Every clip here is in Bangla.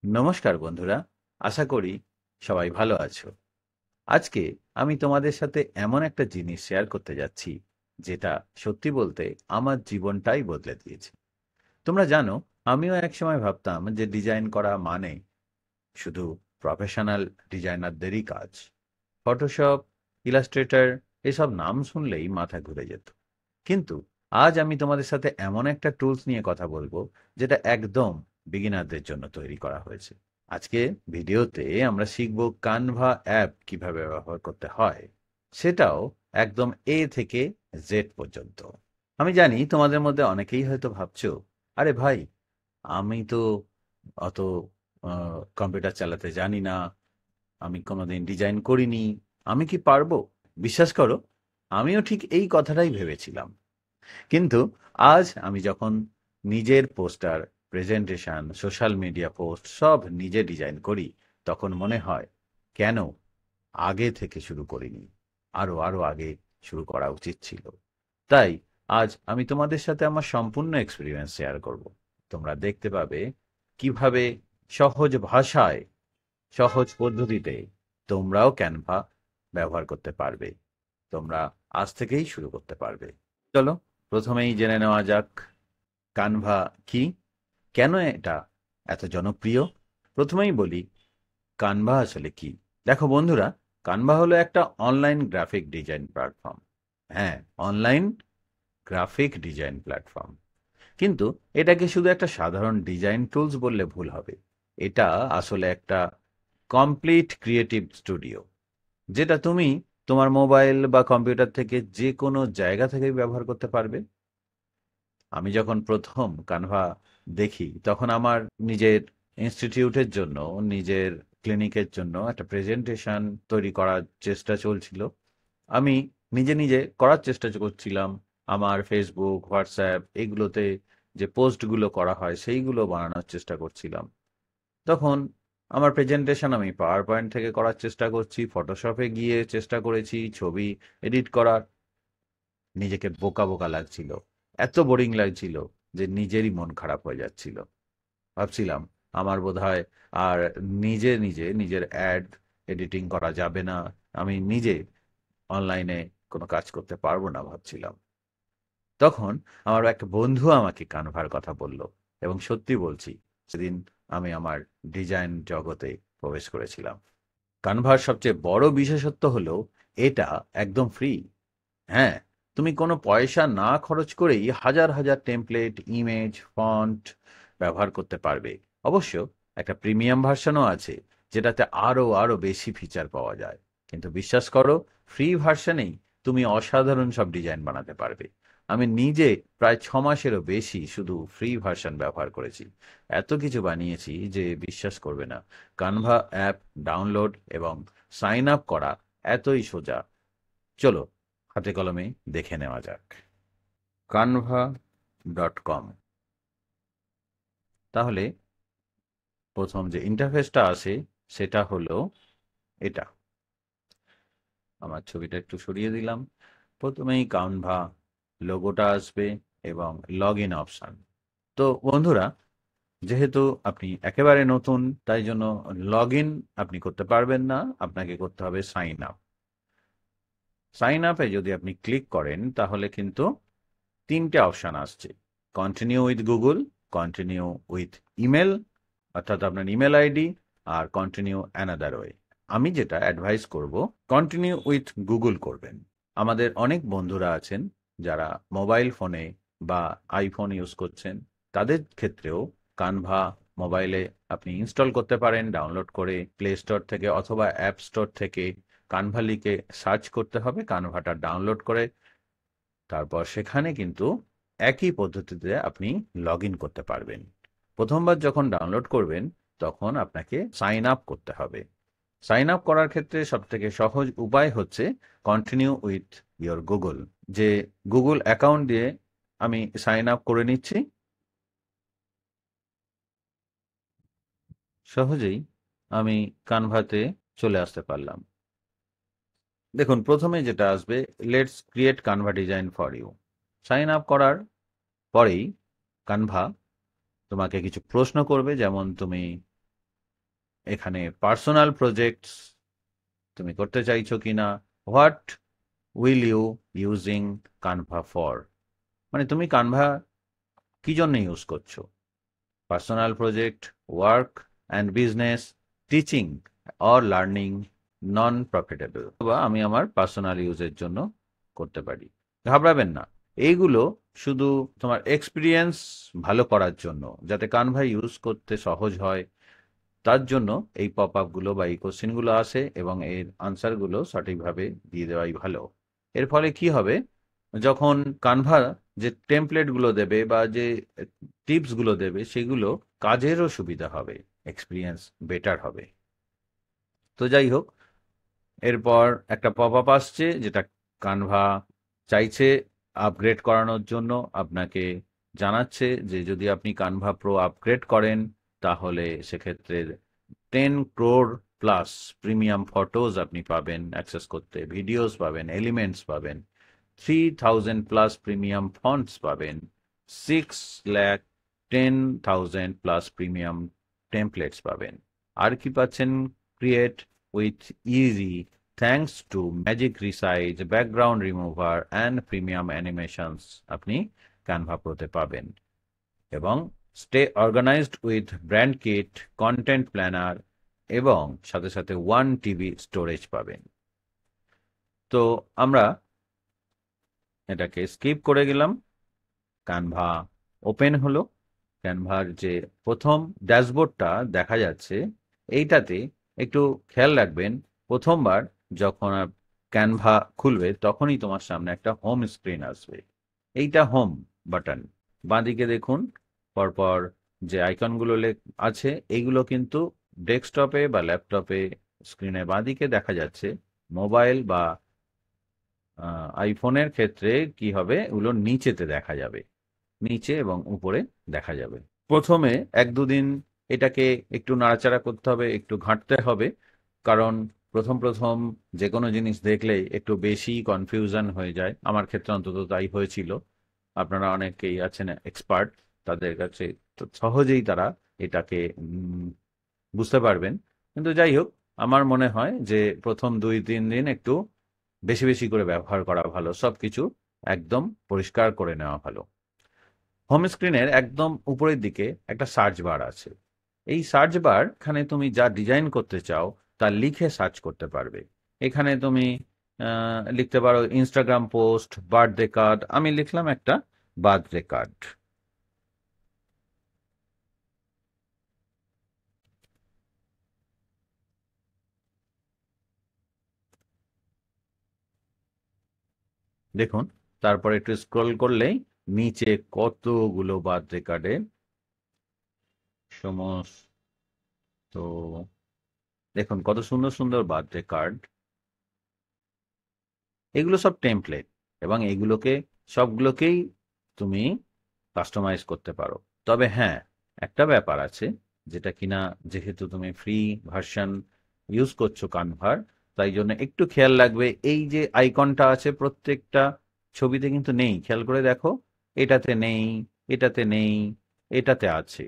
নমস্কার বন্ধুরা, আশা করি সবাই ভালো আছো। আজকে আমি তোমাদের সাথে এমন একটা জিনিস শেয়ার করতে যাচ্ছি যেটা সত্যি বলতে আমার জীবনটাই বদলে দিয়েছে। তোমরা জানো, আমিও একসময় ভাবতাম যে ডিজাইন করা মানে শুধু প্রফেশনাল ডিজাইনারদেরই কাজ। ফটোশপ, ইলাস্ট্রেটর এসব নাম শুনলেই মাথা ঘুরে যেত। কিন্তু আজ আমি তোমাদের সাথে এমন একটা টুলস নিয়ে কথা বলবো যেটা একদম বিগিনারদের জন্য তৈরি করা হয়েছে। আজকে ভিডিওতে আমরা শিখব কানভা অ্যাপ কিভাবে ব্যবহার করতে হয়, সেটাও একদম এ থেকে জেড পর্যন্ত। আমি জানি তোমাদের মধ্যে অনেকেই হয়তো ভাবছো, আরে ভাই, আমি তো অত কম্পিউটার চালাতে জানি না, আমি কোনোদিন ডিজাইন করিনি, আমি কি পারবো? বিশ্বাস করো, আমিও ঠিক এই কথাটাই ভেবেছিলাম। কিন্তু আজ আমি যখন নিজের poster, presentation, social media post সব নিজে ডিজাইন করি, তখন মনে হয় কেন আগে থেকে শুরু করিনি, আরো আরো আগে শুরু করা উচিত ছিল। তাই আজ আমি তোমাদের সাথে আমার সম্পূর্ণ এক্সপিরিয়েন্স শেয়ার করব। তোমরা দেখতে পাবে কিভাবে সহজ ভাষায়, সহজ পদ্ধতিতে তোমরাও ক্যানভা ব্যবহার করতে পারবে। তোমরা আজ থেকেই শুরু করতে পারবে। চলো প্রথমেই জেনে নেওয়া যাক কানভা কি, কেন এটা এত জনপ্রিয়। প্রথমেই বলি কানভা আসলে কি। দেখো বন্ধুরা, কানভা হলো একটা অনলাইন গ্রাফিক ডিজাইন প্ল্যাটফর্ম। হ্যাঁ, অনলাইন গ্রাফিক ডিজাইন প্ল্যাটফর্ম। কিন্তু এটাকে শুধু একটা সাধারণ ডিজাইন টুলস বললে ভুল হবে। এটা আসলে একটা কমপ্লিট ক্রিয়েটিভ স্টুডিও, যেটা তুমি তোমার মোবাইল বা কম্পিউটার থেকে যে কোনো জায়গা থেকেই ব্যবহার করতে পারবে। আমি যখন প্রথম কানভা দেখি তখন আমার নিজের ইনস্টিটিউটের জন্য, নিজের ক্লিনিকের জন্য একটা প্রেজেন্টেশন তৈরি করার চেষ্টা চলছিল। আমি নিজে নিজে করার চেষ্টা করছিলাম। আমার ফেসবুক, হোয়াটসঅ্যাপ এগুলোতে যে পোস্টগুলো করা হয় সেইগুলো বানানোর চেষ্টা করছিলাম। তখন আমার প্রেজেন্টেশন আমি পাওয়ার পয়েন্ট থেকে করার চেষ্টা করছি, ফটোশপে গিয়ে চেষ্টা করেছি ছবি এডিট করার। নিজেকে বোকা বোকা লাগছিল, এত বোরিং লাগছিল যে নিজেরই মন খারাপ হয়ে যাচ্ছিল। ভাবছিলাম আমার বোধহয় আর নিজে নিজে নিজের অ্যাড এডিটিং করা যাবে না, আমি নিজে অনলাইনে কোনো কাজ করতে পারবো না ভাবছিলাম। তখন আমার এক বন্ধু আমাকে কানভার কথা বলল, এবং সত্যি বলছি, সেদিন আমি আমার ডিজাইন জগতে প্রবেশ করেছিলাম। কানভার সবচেয়ে বড় বিশেষত্ব হলো এটা একদম ফ্রি। হ্যাঁ, তুমি কোনো পয়সা না খরচ করেই হাজার হাজার টেমপ্লেট, ইমেজ, ফন্ট ব্যবহার করতে পারবে। অবশ্য একটা প্রিমিয়াম ভার্সনও আছে, যেটাতে আরো আরো বেশি ফিচার পাওয়া যায়। কিন্তু বিশ্বাস করো, ফ্রি ভার্সনেই তুমি অসাধারণ সব ডিজাইন বানাতে পারবে। আমি নিজে প্রায় 6 মাসেরও বেশি শুধু ফ্রি ভার্সন ব্যবহার করেছি। এত কিছু বানিয়েছি যে বিশ্বাস করবে না। কানভা অ্যাপ ডাউনলোড এবং সাইন আপ করা এতই সোজা। চলো হাতে কলমে দেখে নেওয়া যাক। canva.com। তাহলে প্রথম যে ইন্টারফেসটা আসে সেটা হলো এটা। আমার ছবিটা একটু সরিয়ে দিলাম। প্রথমেই কানভা লোগোটা আসবে এবং লগ ইন অপশন। তো বন্ধুরা, যেহেতু আপনি একেবারে নতুন, তাই জন্য লগ ইন আপনি করতে পারবেন না, আপনাকে করতে হবে সাইন আপ। সাইন আপে যদি আপনি ক্লিক করেন তাহলে কিন্তু তিনটে অপশন আসছে: continue with Google, continue with email অর্থাৎ আপনার ইমেল আইডি, আর কন্টিনিউ অ্যানাদার ওয়ে। আমি যেটা অ্যাডভাইস করব, কন্টিনিউ উইথ গুগল করবেন। আমাদের অনেক বন্ধুরা আছেন যারা মোবাইল ফোনে বা আইফোন ইউজ করছেন, তাদের ক্ষেত্রেও কানভা মোবাইলে আপনি ইনস্টল করতে পারেন ডাউনলোড করে প্লে স্টোর থেকে অথবা অ্যাপ স্টোর থেকে। কানভা লিখে সার্চ করতে হবে, কানভাটা ডাউনলোড করে তারপর সেখানে কিন্তু একই পদ্ধতিতে আপনি লগ ইন করতে পারবেন। প্রথমবার যখন ডাউনলোড করবেন তখন আপনাকে সাইন আপ করতে হবে। সাইন আপ করার ক্ষেত্রে সব থেকে সহজ উপায় হচ্ছে কন্টিনিউ উইথ ইয়োর গুগল। যে গুগল অ্যাকাউন্ট দিয়ে আমি সাইন আপ করে নিচ্ছি। সহজেই আমি কানভাতে চলে আসতে পারলাম। দেখুন প্রথমে যেটা আসবে, let's create Canva design for you. Sign up করার পরেই কানভা তোমাকে কিছু প্রশ্ন করবে, যেমন তুমি এখানে পার্সোনাল প্রজেক্টস তুমি করতে চাইছো কিনা, what will you using Canva for, মানে তুমি কানভা কি জন্য ইউজ করছো, personal project, work and business, teaching or learning, non profitable, বা আমি আমার পার্সোনাল ইউজের জন্য করতে পারি। ঘাবড়াবেন না, এইগুলো শুধু তোমার এক্সপিরিয়েন্স ভালো করার জন্য, যাতে কানভা ইউজ করতে সহজ হয়, তার জন্য এই পপ আপগুলো বা এই কোশ্চেনগুলো আসে, এবং এর আনসারগুলো সঠিকভাবে দিয়ে দেওয়াই ভালো। এর ফলে কি হবে, যখন কানভা যে টেমপ্লেটগুলো দেবে বা যে টিপসগুলো দেবে, সেগুলো কাজেরও সুবিধা হবে, এক্সপিরিয়েন্স বেটার হবে। তো যাই হোক, এরপর একটা পপ আপ আসছে, যেটা কানভা চাইছে আপগ্রেড করানোর জন্য, আপনাকে জানাচ্ছে যে যদি আপনি কানভা প্রো আপগ্রেড করেন, তাহলে সেক্ষেত্রে 10 crore প্লাস প্রিমিয়াম ফটোজ আপনি পাবেন অ্যাক্সেস করতে, ভিডিওস পাবেন, এলিমেন্টস পাবেন, 3000 প্লাস প্রিমিয়াম ফন্টস পাবেন, 6,10,000 প্লাস প্রিমিয়াম টেমপ্লেটস পাবেন। আর কি পাচ্ছেন, create with easy thanks to magic resize, background remover and premium animations আপনি ক্যানভা প্রোতে পাবেন, এবং stay organized with brand kit, content planner, এবং সাথে সাথে 1 TB স্টোরেজ পাবেন। তো আমরা এটাকে স্কিপ করে গেলাম, ক্যানভা ওপেন হলো। ক্যানভার যে প্রথম ড্যাশবোর্ডটা দেখা যাচ্ছে, এইটাতে একটু খেয়াল রাখবেন, প্রথমবার যখন ক্যানভা খুলবে তখনই তোমার সামনে একটা হোম স্ক্রিন আসবে, এইটা হোম বাটন। বাঁদিকে দেখুন পরপর যে আইকনগুলো আছে, এইগুলো কিন্তু ডেস্কটপে বা ল্যাপটপে স্ক্রিনের বাঁদিকে দেখা যাচ্ছে। মোবাইল বা আইফোনের ক্ষেত্রে কি হবে, এগুলো নিচেতে দেখা যাবে, নিচে এবং উপরে দেখা যাবে। প্রথমে 1-2 দিন এটাকে একটু নাড়াচাড়া করতে হবে, একটু ঘাঁটতে হবে, কারণ প্রথম প্রথম যে কোনো জিনিস দেখলেই একটু বেশি কনফিউশন হয়ে যায়। আমার ক্ষেত্রে অন্তত তাই হয়েছিল। আপনারা অনেকেই আছেন এক্সপার্ট, তাদের কাছে তো সহজেই তারা এটাকে বুঝতে পারবেন। কিন্তু যাই হোক, আমার মনে হয় যে প্রথম 2-3 দিন একটু বেশি বেশি করে ব্যবহার করা ভালো, সবকিছু একদম পরিষ্কার করে নেওয়া ভালো। হোম স্ক্রিনের একদম উপরের দিকে একটা সার্চ বার আছে। এই সার্চ বার খানে তুমি যা ডিজাইন করতে চাও তা লিখে সার্চ করতে পারবে। এখানে তুমি লিখতে পারো ইনস্টাগ্রাম পোস্ট, বার্থডে কার্ড। আমি লিখলাম একটা বার্থডে কার্ড। দেখুন, তারপর একটু স্ক্রল করলেই নিচে কতগুলো বার্থডে কার্ডে সমস্ত, দেখুন কত সুন্দর সুন্দর বার্থডে কার্ড। এগুলো সব টেমপ্লেট, এবং এগুলোকে সবগুলোকেই তুমি কাস্টমাইজ করতে পারো। তবে হ্যাঁ, একটা ব্যাপার আছে, যেটা কিনা যেহেতু তুমি ফ্রি ভার্সন ইউজ করছো কানভার, তাই জন্য একটু খেয়াল রাখবে, এই যে আইকনটা আছে প্রত্যেকটা ছবিতে কিন্তু নেই, খেয়াল করে দেখো, এটাতে নেই, এটাতে নেই, এটাতে আছে,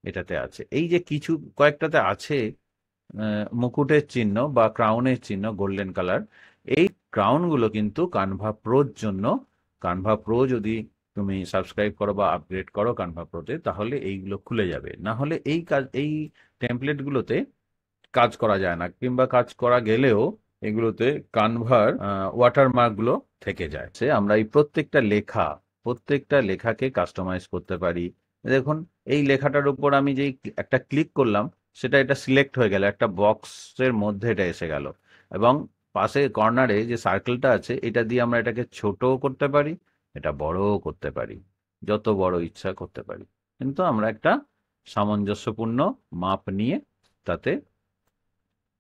এটাতে আছে, এই যে কিছু কয়েকটাতে আছে মুকুটের চিহ্ন বা ক্রাউনের চিহ্ন গোল্ডেন কালার, এই ক্রাউনগুলো কিন্তু কানভা প্রোর জন্য। কানভা প্রো যদি তুমি সাবস্ক্রাইব করো বা আপগ্রেড করো কানভা প্রোতে, তাহলে এইগুলো খুলে যাবে, না হলে এই কাজ, এই টেমপ্লেটগুলোতে কাজ করা যায় না, কিংবা কাজ করা গেলেও এগুলোতে কানভার ওয়াটারমার্কগুলো থেকে যায়। সে আমরা এই প্রত্যেকটা লেখাকে কাস্টমাইজ করতে পারি। দেখুন, এই লেখাটার উপর আমি যেই একটা ক্লিক করলাম, এটা সিলেক্ট হয়ে গেল, একটা বক্সের মধ্যে এটা এসে গেল, এবং পাশে কর্নারে যে সার্কেলটা আছে, এটা দিয়ে আমরা এটাকে ছোটও করতে পারি, এটা বড়ও করতে পারি, যত বড় ইচ্ছা করতে পারি, কিন্তু আমরা একটা সামঞ্জস্যপূর্ণ মাপ নিয়ে তাতে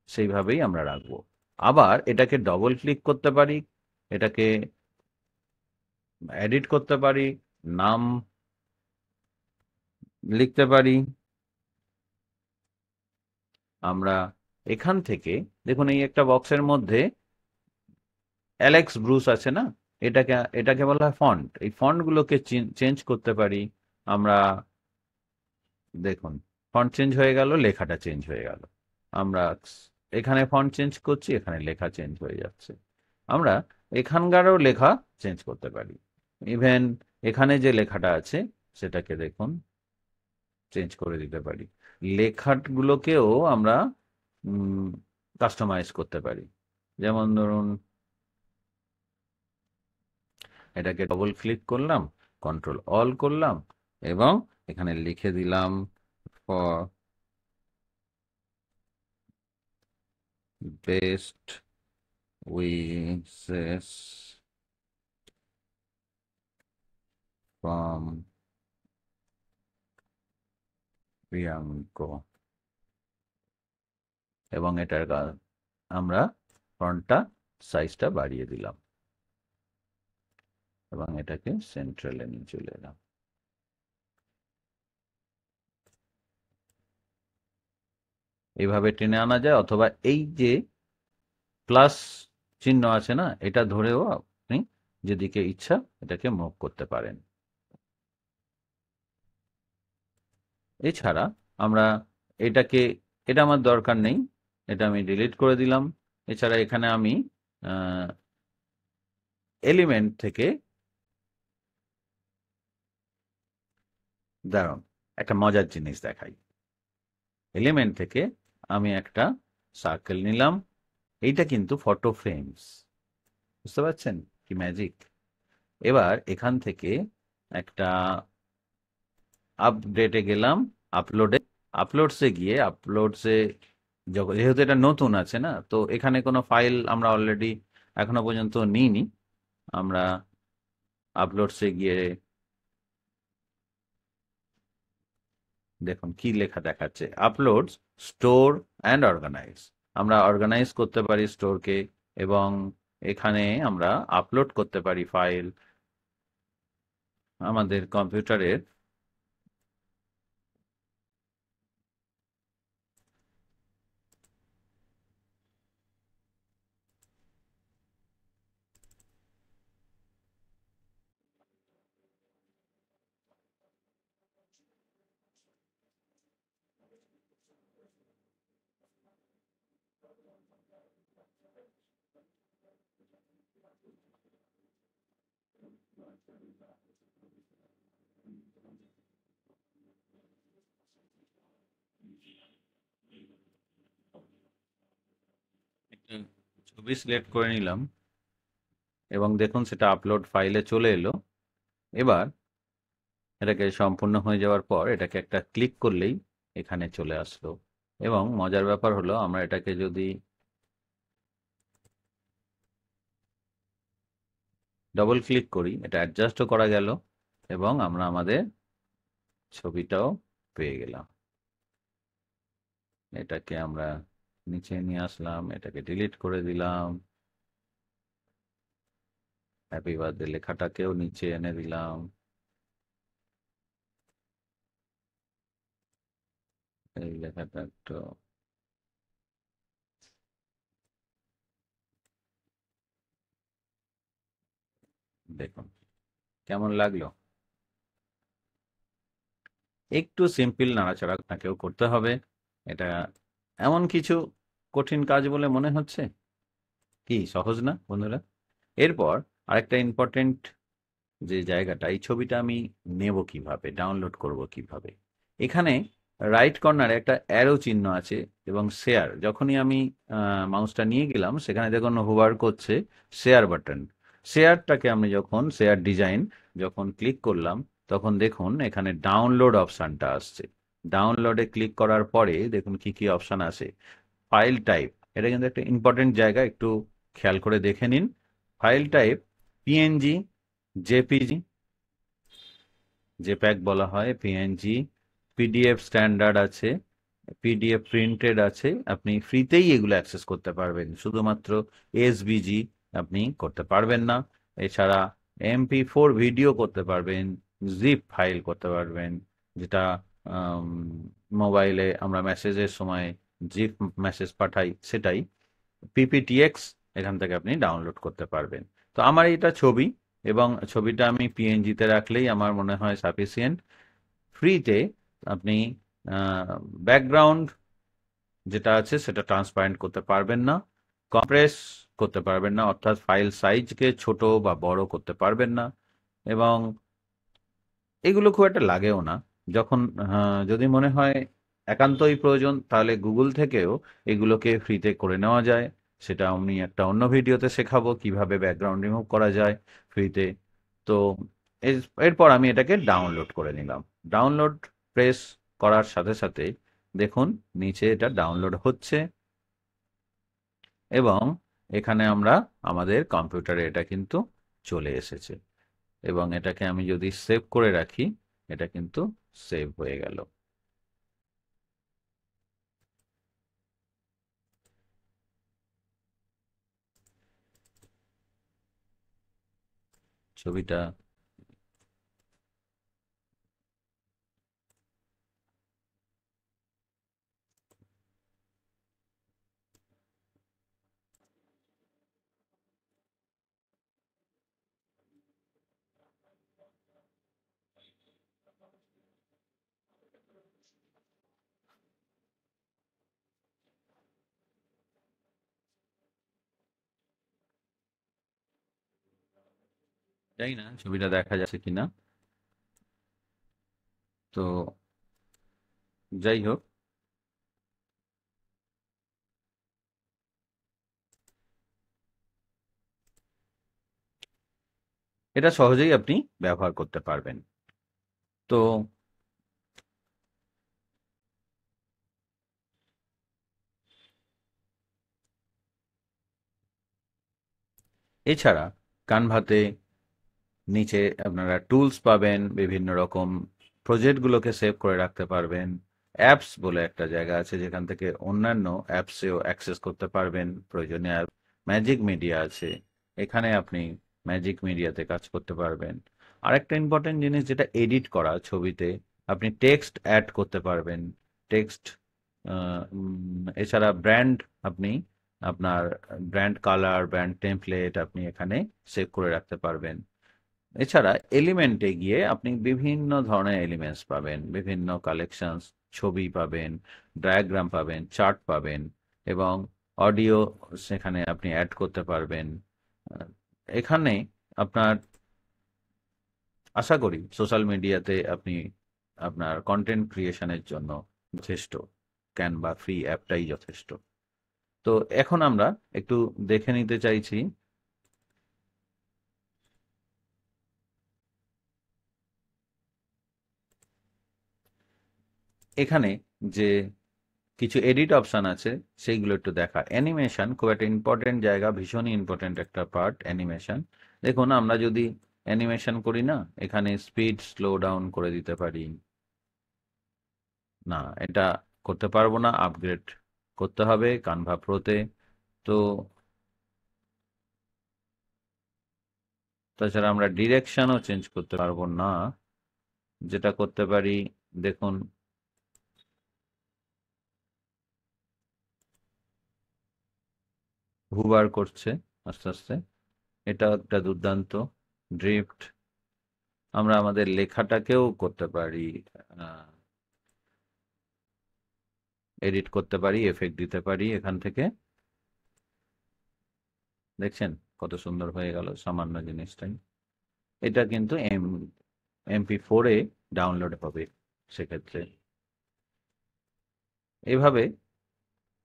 সেইভাবেই আমরা রাখবো। আবার এটাকে ডবল ক্লিক করতে পারি, এটাকে এডিট করতে পারি, নাম লিখতে পারি। আমরা এখান থেকে দেখুন, এই একটা বক্সের মধ্যে অ্যালেক্স ব্রুস আছে না, এটাকে এটাকে বলা হয় ফন্ট। এই ফন্টগুলোকে চেঞ্জ করতে পারি আমরা। দেখুন, ফন্ট চেঞ্জ হয়ে গেল, লেখাটা চেঞ্জ হয়ে গেল। আমরা এখানে ফন্ট চেঞ্জ করছি, এখানে লেখা চেঞ্জ হয়ে যাচ্ছে। আমরা এখানকারও লেখা চেঞ্জ করতে পারি। ইভেন এখানে যে লেখাটা আছে সেটাকে দেখুন চেঞ্জ করে দিতে পারি। লেখাগুলোকেও আমরা কাস্টমাইজ করতে পারি। যেমন ধরুন এটাকে ডবল ক্লিক করলাম, কন্ট্রোল অল করলাম এবং এখানে লিখে দিলাম for best wishes from Priyank. এবং এটার আমরা ফন্টটা সাইজটা বাড়িয়ে দিলাম এবং এটাকে সেন্ট্রালে নিয়ে চলে এলাম। এইভাবে টেনে আনা যায়, অথবা এই যে প্লাস চিহ্ন আছে না, এটা ধরেও আপনি যেদিকে ইচ্ছা এটাকে মুভ করতে পারেন। এছাড়া আমরা এটা আমার দরকার নেই, এটা আমি ডিলিট করে দিলাম। এছাড়া এখানে আমি এলিমেন্ট থেকে দাঁড়ান একটা মজার জিনিস দেখাই। এলিমেন্ট থেকে আমি একটা সার্কেল নিলাম, এইটা কিন্তু ফটো ফ্রেমস, বুঝতে পারছেন কি ম্যাজিক। এবার এখান থেকে একটা আপডেটে গেলাম, আপলোডসে গিয়ে যেহেতু এটা নতুন আছে না, তো এখানে কোনো ফাইল আমরা অলরেডি এখনো পর্যন্ত নিইনি। আমরা আপলোডসে গিয়ে দেখুন কি লেখা দেখাচ্ছে, আপলোডস, স্টোর অ্যান্ড অর্গানাইজ। আমরা অর্গানাইজ করতে পারি স্টোরকে, এবং এখানে আমরা আপলোড করতে পারি ফাইল আমাদের কম্পিউটারের একটা ছবি সিলেক্ট করে নিলাম এবং দেখুন সেটা আপলোড ফাইলে চলে এলো। এবার এটাকে সম্পূর্ণ হয়ে যাওয়ার পর এটাকে একটা ক্লিক করলেই এখানে চলে আসলো। এবং মজার ব্যাপার হলো, আমরা এটাকে যদি ডবল ক্লিক করি, এটা অ্যাডজাস্টও করা গেল এবং আমরা আমাদের ছবিটাও পেয়ে গেলাম। এটাকে আমরা নিচে নিয়ে আসলাম, এটাকে ডিলিট করে দিলাম, হ্যাপি বার্থডে লেখাটাকেও নিচে এনে দিলাম। এই লেখাটা একটু দেখুন কেমন লাগলো। একটু সিম্পল নাড়াচাড়া আপনাকেও করতে হবে। এটা এমন কিছু কঠিন কাজ বলে মনে হচ্ছে কি? সহজ না বন্ধুরা। এরপর আরেকটা ইম্পর্টেন্ট যে জায়গাটা, এই ছবিটা আমি নেব কিভাবে, ডাউনলোড করব কিভাবে। এখানে রাইট কর্নারে একটা অ্যারো চিহ্ন আছে এবং শেয়ার, যখনই আমি মাউসটা নিয়ে গেলাম সেখানে দেখুন হোভার করছে শেয়ার বাটন। শেয়ারটাকে আমি যখন শেয়ার ডিজাইন যখন ক্লিক করলাম, তখন দেখুন এখানে ডাউনলোড অপশানটা আসছে। ডাউনলোডে ক্লিক করার পরে দেখুন কি কি অপশান আসে। ফাইল টাইপ, এটা কিন্তু একটা ইম্পর্টেন্ট জায়গা, একটু খেয়াল করে দেখে নিন। ফাইল টাইপ পিএনজি, জেপিজি, জেপ্যাক বলা হয়, পিএনজি, পিডিএফ স্ট্যান্ডার্ড আছে, পিডিএফ প্রিন্টেড আছে। আপনি ফ্রিতেই এগুলো অ্যাক্সেস করতে পারবেন, শুধুমাত্র এসভিজি আপনি করতে পারবেন না। এছাড়া MP4 ভিডিও করতে পারবেন, জিপ ফাইল করতে পারবেন, যেটা মোবাইলে আমরা মেসেজের সময় জিপ মেসেজ পাঠাই সেটাই। পিপিটিএক্স এখান থেকে আপনি ডাউনলোড করতে পারবেন। তো আমার এটা ছবি, এবং ছবিটা আমি পিএনজিতে রাখলেই আমার মনে হয় সাফিসিয়েন্ট। ফ্রিতে আপনি ব্যাকগ্রাউন্ড যেটা আছে সেটা ট্রান্সপারেন্ট করতে পারবেন না, কম্প্রেস করতে পারবেন না, অর্থাৎ ফাইল সাইজকে ছোট বা বড় করতে পারবেন না, এবং এগুলো খুব একটা লাগেও না। যখন যদি মনে হয় একান্তই প্রয়োজন, তাহলে গুগল থেকেও এগুলোকে ফ্রিতে করে নেওয়া যায়। সেটা আমি একটা অন্য ভিডিওতে শেখাবো কিভাবে ব্যাকগ্রাউন্ড রিমুভ করা যায় ফ্রিতে। তো এরপর আমি এটাকে ডাউনলোড করে নিলাম। ডাউনলোড প্রেস করার সাথে সাথে দেখুন নিচে এটা ডাউনলোড হচ্ছে, এবং এখানে আমরা আমাদের কম্পিউটারে এটা কিন্তু চলে এসেছে, এবং এটাকে আমি যদি সেভ করে রাখি, এটা কিন্তু সেভ হয়ে গেল। ছবিটা জানি না ছবিটা দেখা যাচ্ছে কিনা। তো যাই হোক, এটা সহজেই আপনি ব্যবহার করতে পারবেন। তো এছাড়া কানভাতে নিচে আপনারা টুলস পাবেন, বিভিন্ন রকম প্রজেক্টগুলোকে সেভ করে রাখতে পারবেন। অ্যাপস বলে একটা জায়গা আছে যেখান থেকে অন্যান্য অ্যাপসেও অ্যাক্সেস করতে পারবেন, প্রয়োজনীয় অ্যাপ। ম্যাজিক মিডিয়া আছে, এখানে আপনি ম্যাজিক মিডিয়াতে কাজ করতে পারবেন। আরেকটা ইম্পর্টেন্ট জিনিস যেটা এডিট করা ছবিতে, আপনি টেক্সট অ্যাড করতে পারবেন। টেক্সট এছাড়া ব্র্যান্ড, আপনি আপনার ব্র্যান্ড কালার, ব্র্যান্ড টেমপ্লেট আপনি এখানে সেভ করে রাখতে পারবেন। এছাড়া এলিমেন্টে গিয়ে আপনি বিভিন্ন ধরনের এলিমেন্টস পাবেন, বিভিন্ন কালেকশনস, ছবি পাবেন, ডায়াগ্রাম পাবেন, চার্ট পাবেন, এবং অডিও সেখানে আপনি অ্যাড করতে পারবেন। আহ, এখানে আপনার আশা করি সোশ্যাল মিডিয়াতে আপনি আপনার কন্টেন্ট ক্রিয়েশনের জন্য যথেষ্ট, ক্যানভা ফ্রি অ্যাপটাই যথেষ্ট। তো এখন আমরা একটু দেখে নিতে চাইছি এখানে যে কিছু এডিট অপশন আছে সেইগুলো একটু দেখা। অ্যানিমেশন খুব একটা ইম্পর্টেন্ট জায়গা, ভীষণই ইম্পর্টেন্ট একটা পার্ট অ্যানিমেশন। দেখুন আমরা যদি অ্যানিমেশন করি না, এখানে স্পিড স্লো ডাউন করে দিতে পারি। না, এটা করতে পারবো না, আপগ্রেড করতে হবে কানভা প্রোতে। তো তাছাড়া আমরা ডিরেকশনও চেঞ্জ করতে পারবো না। যেটা করতে পারি, দেখুন হুবার করছে আস্তে আস্তে, এটা একটা দুর্দান্ত ড্রিফট। আমরা আমাদের লেখাটাকেও করতে পারি, এডিট করতে পারি, এফেক্ট দিতে পারি এখান থেকে। দেখছেন কত সুন্দর হয়ে গেল সামান্য জিনিসটাই। এটা কিন্তু MP4-এ ডাউনলোড হবে সেক্ষেত্রে। এভাবে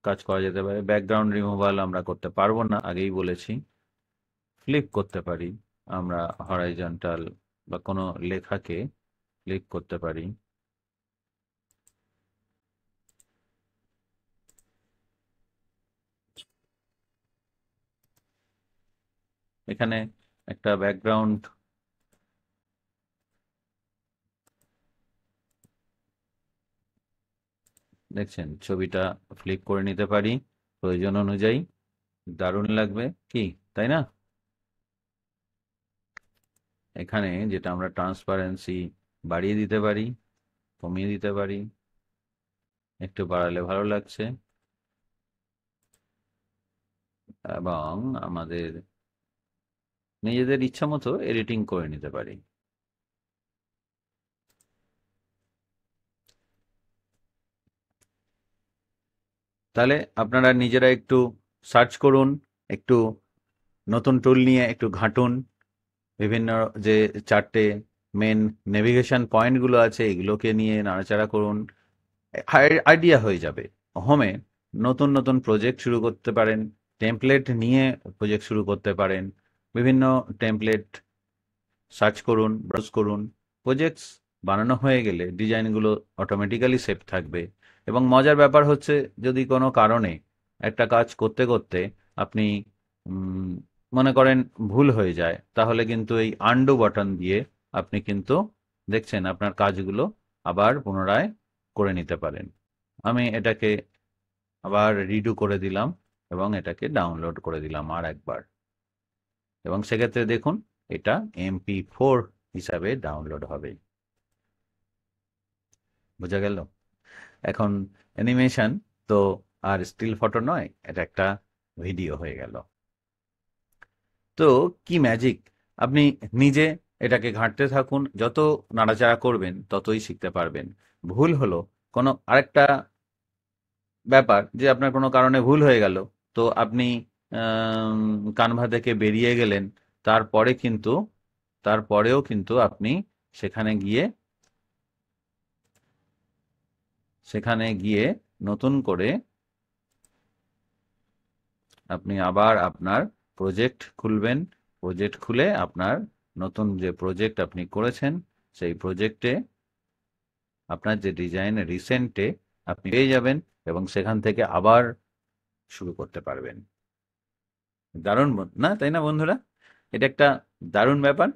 কাজ করা যেতে পারে। ব্যাকগ্রাউন্ড রিমুভাল আমরা করতে পারবো না, আগেই বলেছি। ফ্লিপ করতে পারি আমরা, হরাইজন্টাল বা কোনো লেখাকে ফ্লিপ করতে পারি। এখানে একটা ব্যাকগ্রাউন্ড, দেখছেন ছবিটা ফ্লিপ করে নিতে পারি প্রয়োজন অনুযায়ী। দারুণ লাগবে কি, তাই না? এখানে যেটা আমরা ট্রান্সপারেন্সি বাড়িয়ে দিতে পারি, কমিয়ে দিতে পারি। একটু বাড়ালে ভালো লাগছে, এবং আমাদের নিজেদের ইচ্ছা মতো এডিটিং করে নিতে পারি। তাহলে আপনারা নিজেরা একটু সার্চ করুন, একটু নতুন টুল নিয়ে একটু ঘাঁটুন, বিভিন্ন যে 4টে মেন নেভিগেশন পয়েন্টগুলো আছে এগুলোকে নিয়ে নাড়াচাড়া করুন, আইডিয়া হয়ে যাবে। হোমে নতুন নতুন প্রজেক্ট শুরু করতে পারেন, টেমপ্লেট নিয়ে প্রজেক্ট শুরু করতে পারেন, বিভিন্ন টেমপ্লেট সার্চ করুন, ব্রাউজ করুন। প্রজেক্টস বানানো হয়ে গেলে ডিজাইনগুলো অটোমেটিক্যালি সেভ থাকবে। এবং মজার ব্যাপার হচ্ছে, যদি কোনো কারণে একটা কাজ করতে করতে আপনি উম, মনে করেন ভুল হয়ে যায়, তাহলে কিন্তু এই আন্ডু বাটন দিয়ে আপনি কিন্তু দেখছেন আপনার কাজগুলো আবার পুনরায় করে নিতে পারেন। আমি এটাকে আবার রিডু করে দিলাম এবং এটাকে ডাউনলোড করে দিলাম আর একবার, এবং সেক্ষেত্রে দেখুন এটা MP4 হিসাবে ডাউনলোড হবে। বোঝা গেল? এখন অ্যানিমেশন তো আর স্টিল ফটো নয়, এটা একটা ভিডিও হয়ে গেল। তো কি ম্যাজিক! আপনি নিজে এটাকে ঘাঁটতে থাকুন, যত নাড়াচাড়া করবেন ততই শিখতে পারবেন। ভুল হলো কোনো আরেকটা ব্যাপার, যে আপনার কোনো কারণে ভুল হয়ে গেল, তো আপনি কানভা থেকে বেরিয়ে গেলেন, তারপরে কিন্তু তারপরেও কিন্তু আপনি সেখানে গিয়ে সেখানে গিয়ে নতুন করে আপনি আবার আপনার প্রজেক্ট খুলবেন। প্রজেক্ট খুলে আপনার নতুন যে প্রজেক্ট আপনি করেছেন সেই প্রজেক্টে আপনার যে ডিজাইন রিসেন্টে আপনি পেয়ে যাবেন, এবং সেখান থেকে আবার শুরু করতে পারবেন। দারুণ না, তাই না বন্ধুরা? এটা একটা দারুণ ব্যাপার।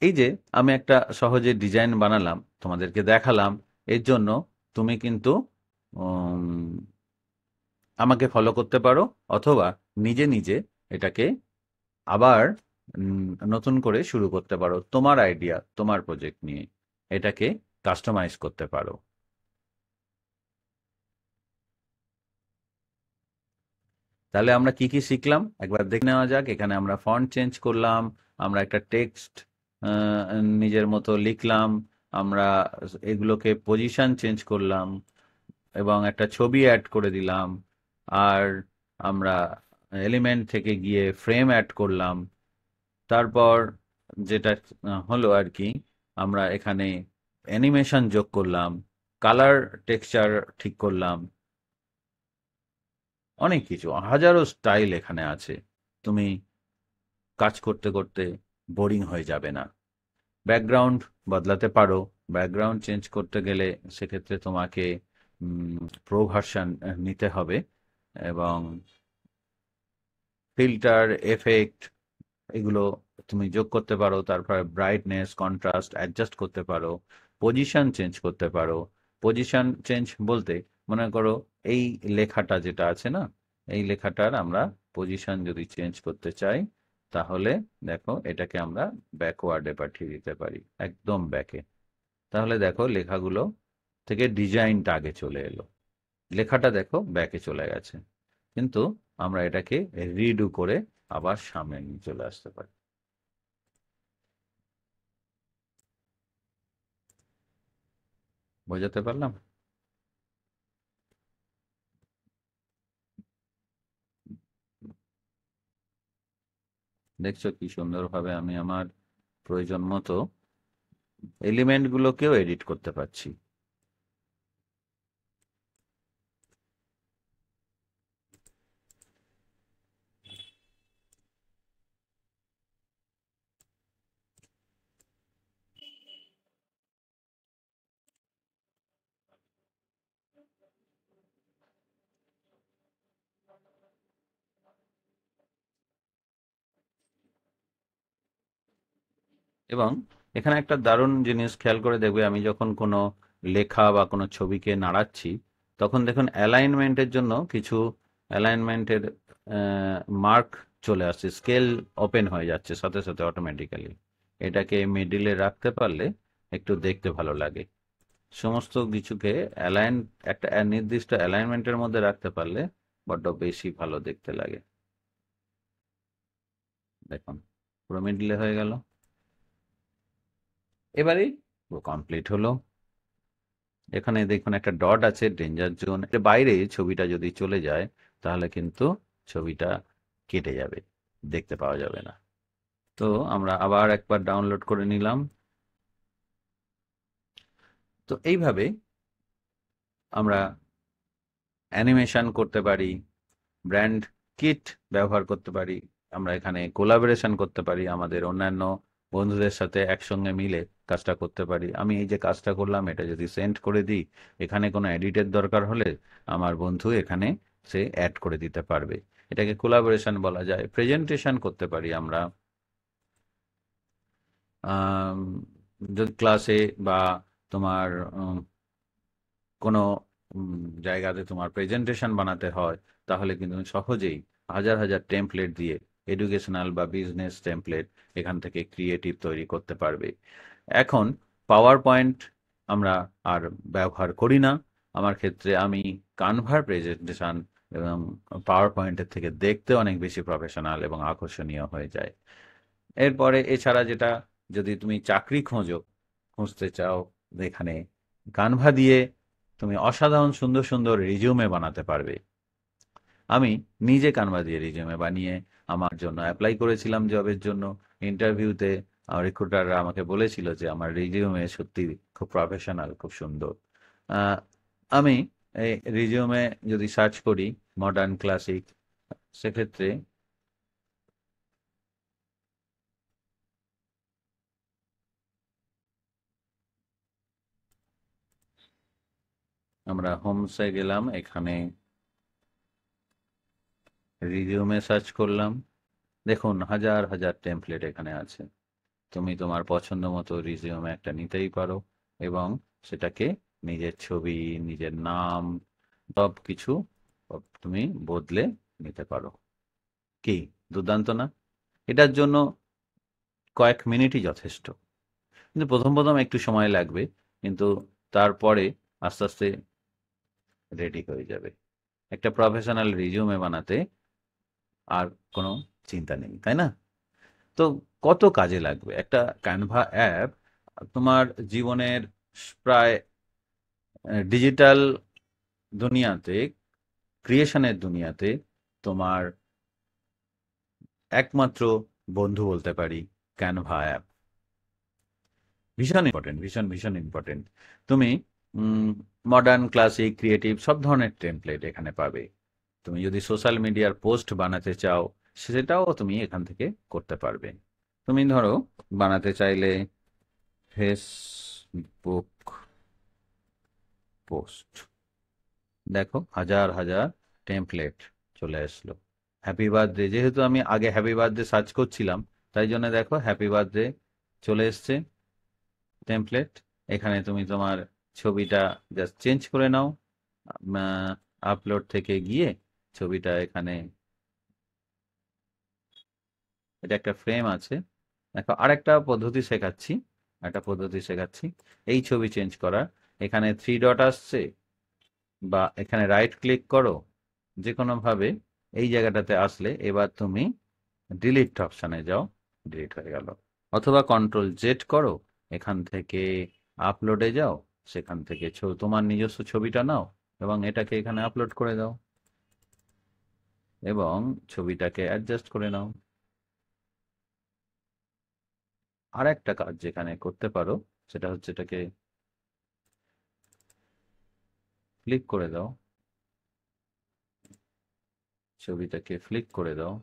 এই যে আমি একটা সহজে ডিজাইন বানালাম, তোমাদেরকে দেখালাম, এর জন্য তুমি কিন্তু উম, আমাকে ফলো করতে পারো, অথবা নিজে নিজে এটাকে আবার নতুন করে শুরু করতে পারো, তোমার আইডিয়া তোমার প্রজেক্ট নিয়ে এটাকে কাস্টমাইজ করতে পারো। তাহলে আমরা কি কি শিখলাম একবার দেখে নেওয়া যাক। এখানে আমরা ফন্ট চেঞ্জ করলাম, আমরা একটা টেক্সট নিজের মতো লিখলাম, আমরা এগুলোকে পজিশন চেঞ্জ করলাম, এবং একটা ছবি অ্যাড করে দিলাম, আর আমরা এলিমেন্ট থেকে গিয়ে ফ্রেম অ্যাড করলাম। তারপর যেটা হলো আর কি, আমরা এখানে অ্যানিমেশন যোগ করলাম, কালার টেক্সচার ঠিক করলাম, অনেক কিছু, হাজারো স্টাইল এখানে আছে। তুমি কাজ করতে করতে বোরিং হয়ে যাবে না। ব্যাকগ্রাউন্ড বদলাতে পারো। ব্যাকগ্রাউন্ড চেঞ্জ করতে গেলে সেক্ষেত্রে তোমাকে প্রো ভার্সন নিতে হবে, এবং ফিল্টার, এফেক্ট এগুলো তুমি যোগ করতে পারো। তারপরে ব্রাইটনেস, কন্ট্রাস্ট অ্যাডজাস্ট করতে পারো, পজিশন চেঞ্জ করতে পারো। পজিশন চেঞ্জ বলতে মনে করো এই লেখাটা যেটা আছে না, এই লেখাটার আমরা পজিশন যদি চেঞ্জ করতে চাই, তাহলে দেখো এটাকে আমরা ব্যাকওয়ার্ডে পাঠিয়ে দিতে পারি, একদম ব্যাকে। তাহলে দেখো লেখাগুলো থেকে ডিজাইনটা আগে চলে এলো, লেখাটা দেখো ব্যাকে চলে গেছে। কিন্তু আমরা এটাকে রিডু করে আবার সামনে নিয়ে চলে আসতে পারি। বোঝাতে পারলাম? দেখছো কি সুন্দরভাবে আমি আমার প্রয়োজন মতো এলিমেন্ট গুলোকেও এডিট করতে পারছি। এবং এখানে একটা দারুণ জিনিস খেয়াল করে দেখবে, আমি যখন কোনো লেখা বা কোনো ছবিকে নাড়াচ্ছি, তখন দেখুন অ্যালাইনমেন্টের জন্য কিছু অ্যালাইনমেন্টের মার্ক চলে আসছে, স্কেল ওপেন হয়ে যাচ্ছে সাথে সাথে অটোমেটিক্যালি। এটাকে মিডিলে রাখতে পারলে একটু দেখতে ভালো লাগে। সমস্ত কিছুকে অ্যালাইন একটা নির্দিষ্ট অ্যালাইনমেন্টের মধ্যে রাখতে পারলে বড্ড বেশি ভালো দেখতে লাগে। দেখুন পুরো মিডিলে হয়ে গেল। এবারে ও কমপ্লিট হলো। এখানে দেখুন একটা ডট আছে, ডেঞ্জার জোন। এর বাইরে ছবিটা যদি চলে যায় তাহলে কিন্তু ছবিটা কেটে যাবে, দেখতে পাওয়া যাবে না। তো আমরা আবার একবার ডাউনলোড করে নিলাম। তো এইভাবে আমরা অ্যানিমেশন করতে পারি, ব্র্যান্ড কিট ব্যবহার করতে পারি, আমরা এখানে কোলাবোরেশন করতে পারি, আমাদের অন্যান্য বন্ধুদের সাথে একসঙ্গে মিলে কাজটা করতে পারি। আমি এই যে কাজটা করলাম এটা যদি সেন্ড করে দিই, এখানে কোনো এডিটের দরকার হলে আমার বন্ধু এখানে সে অ্যাড করে দিতে পারবে। এটাকে কোলাবোরেশন বলা যায়। প্রেজেন্টেশন করতে পারি আমরা, আম, যদি ক্লাসে বা তোমার কোনো জায়গাতে তোমার প্রেজেন্টেশন বানাতে হয়, তাহলে কিন্তু সহজেই হাজার হাজার টেমপ্লেট দিয়ে এডুকেশনাল বা বিজনেস টেমপ্লেট এখান থেকে ক্রিয়েটিভ তৈরি করতে পারবে। এখন পাওয়ার পয়েন্ট আমরা আর ব্যবহার করি না। আমার ক্ষেত্রে আমি কানভার প্রেজেন্টেশন এবং পাওয়ার পয়েন্টের থেকে দেখতে অনেক বেশি প্রফেশনাল এবং আকর্ষণীয় হয়ে যায়। এরপরে এছাড়া যেটা, যদি তুমি চাকরি খুঁজতে চাও, এখানে কানভা দিয়ে তুমি অসাধারণ সুন্দর সুন্দর রিজিউমে বানাতে পারবে। আমি নিজে কানভা দিয়ে রিজিউমে বানিয়ে আমার জন্য অ্যাপ্লাই করেছিলাম জবের জন্য। ইন্টারভিউতে রিক্রুটাররা আমাকে বলেছিল যে আমার রিজিউমে সত্যি খুব প্রফেশনাল, খুব সুন্দর। আহ, আমি এই রিজিউমে যদি সার্চ করি মডার্ন ক্লাসিক, সেক্ষেত্রে আমরা হোমসে গেলাম, এখানে রিজিউমে সার্চ করলাম। দেখুন হাজার হাজার টেমপ্লেট এখানে আছে। তুমি তোমার পছন্দ মতো রিজিউমে একটা নিতেই পারো এবং সেটাকে নিজের ছবি, নিজের নাম, সব কিছু তুমি বদলে নিতে পারো। কি দুর্দান্ত না? এটার জন্য কয়েক মিনিটই যথেষ্ট। কিন্তু প্রথম প্রথম একটু সময় লাগবে, কিন্তু তারপরে আস্তে আস্তে রেডি হয়ে যাবে। একটা প্রফেশনাল রিজিউমে বানাতে আর কোনো চিন্তা নেই, তাই না? তো কত কাজে লাগবে একটা ক্যানভা অ্যাপ তোমার জীবনের প্রায় ডিজিটাল দুনিয়াতে, ক্রিয়েশনের দুনিয়াতে তোমার একমাত্র বন্ধু বলতে পারি ক্যানভা অ্যাপ। ভীষণ ইম্পর্টেন্ট, ভীষণ ভীষণ ইম্পর্টেন্ট। তুমি মডার্ন, ক্লাসিক, ক্রিয়েটিভ সব ধরনের টেমপ্লেট এখানে পাবে। তুমি যদি সোশ্যাল মিডিয়ার পোস্ট বানাতে চাও, সেটাও তুমি এখান থেকে করতে পারবে। তুমি ধরো বানাতে চাইলে ফেসবুক পোস্ট, দেখো হাজার হাজার টেমপ্লেট চলে আসলো। হ্যাপি বার্থডে, যেহেতু আমি আগে হ্যাপি বার্থডে সার্চ করছিলাম, তাই জন্য দেখো হ্যাপি বার্থডে চলে এসছে টেমপ্লেট। এখানে তুমি তোমার ছবিটা জাস্ট চেঞ্জ করে নাও, আপলোড থেকে গিয়ে ছবিটা এখানে, এটা একটা ফ্রেম আছে। দেখো আরেকটা পদ্ধতি শেখাচ্ছি, একটা পদ্ধতি শেখাচ্ছি এই ছবি চেঞ্জ করার। এখানে থ্রি ডট আসছে, বা এখানে রাইট ক্লিক করো যে কোনোভাবে, এই জায়গাটাতে আসলে এবার তুমি ডিলিট অপশানে যাও, ডিলিট হয়ে গেল। অথবা কন্ট্রোল জেড করো, এখান থেকে আপলোডে যাও, সেখান থেকে তোমার নিজস্ব ছবিটা নাও এবং এটাকে এখানে আপলোড করে দাও এবং ছবিটাকে অ্যাডজাস্ট করে নাও। আর একটা কাজ যেখানে করতে পারো সেটা হচ্ছে এটাকে ফ্লিক করে দাও, ছবিটাকে ফ্লিক করে দাও।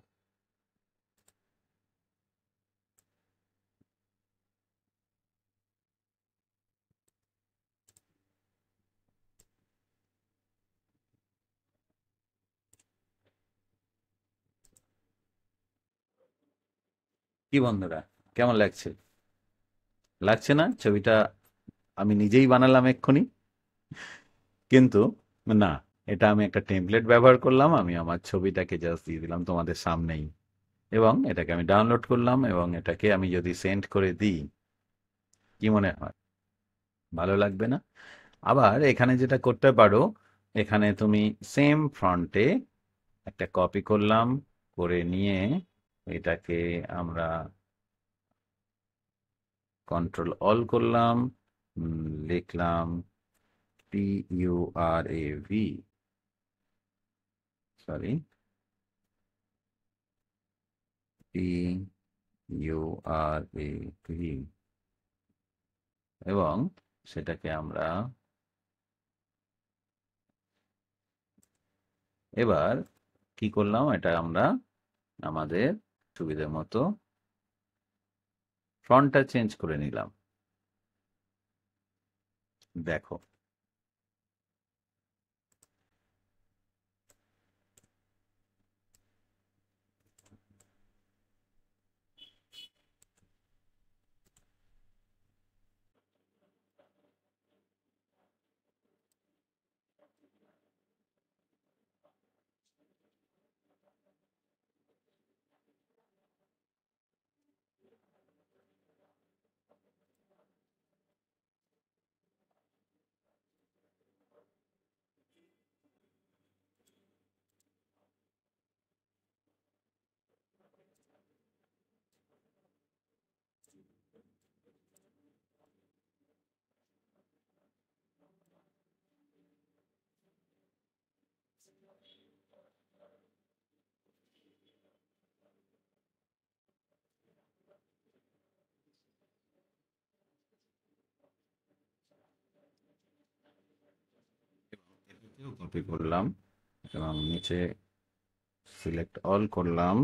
কি বন্ধুরা, কেমন লাগছে? লাগছে না ছবিটা আমি নিজেই বানালাম এক্ষুনি? কিন্তু না, এটা আমি একটা টেমপ্লেট ব্যবহার করলাম, আমি আমার ছবিটাকে জাস্ট দিয়ে দিলাম তোমাদের সামনেই এবং এটাকে আমি ডাউনলোড করলাম এবং এটাকে আমি যদি সেন্ড করে দিই, কি মনে হয়? ভালো লাগবে না? আবার এখানে যেটা করতে পারো, এখানে তুমি সেম ফ্রন্টে একটা কপি করলাম, করে নিয়ে এটাকে আমরা কন্ট্রোল অল করলাম, লিখলাম PURAV, সরি, PURAV, এবং সেটাকে আমরা এবার কি করলাম, এটা আমরা আমাদের সুবিধা মতো ফন্টটা চেঞ্জ করে নিলাম। দেখো, কপি করলাম এবং নিচে সিলেক্ট অল করলাম।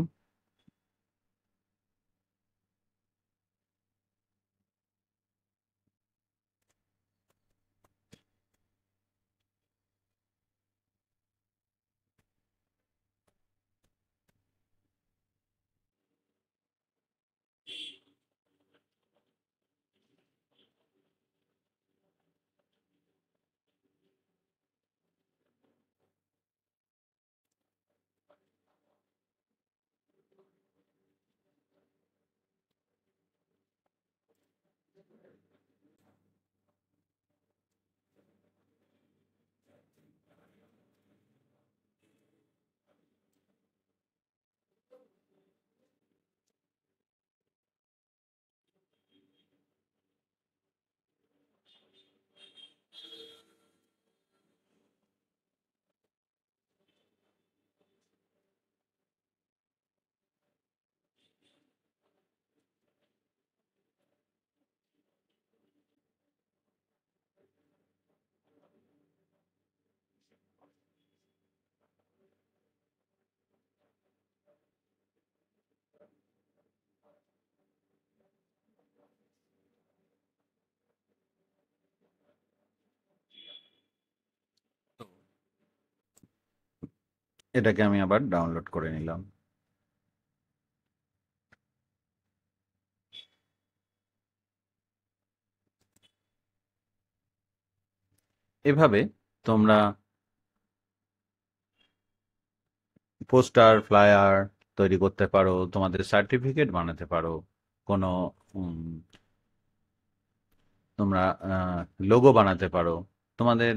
এটাকে আমি আবার ডাউনলোড করে নিলাম। এভাবে তোমরা পোস্টার, ফ্লায়ার তৈরি করতে পারো, তোমাদের সার্টিফিকেট বানাতে পারো, কোনো তোমরা লোগো বানাতে পারো তোমাদের।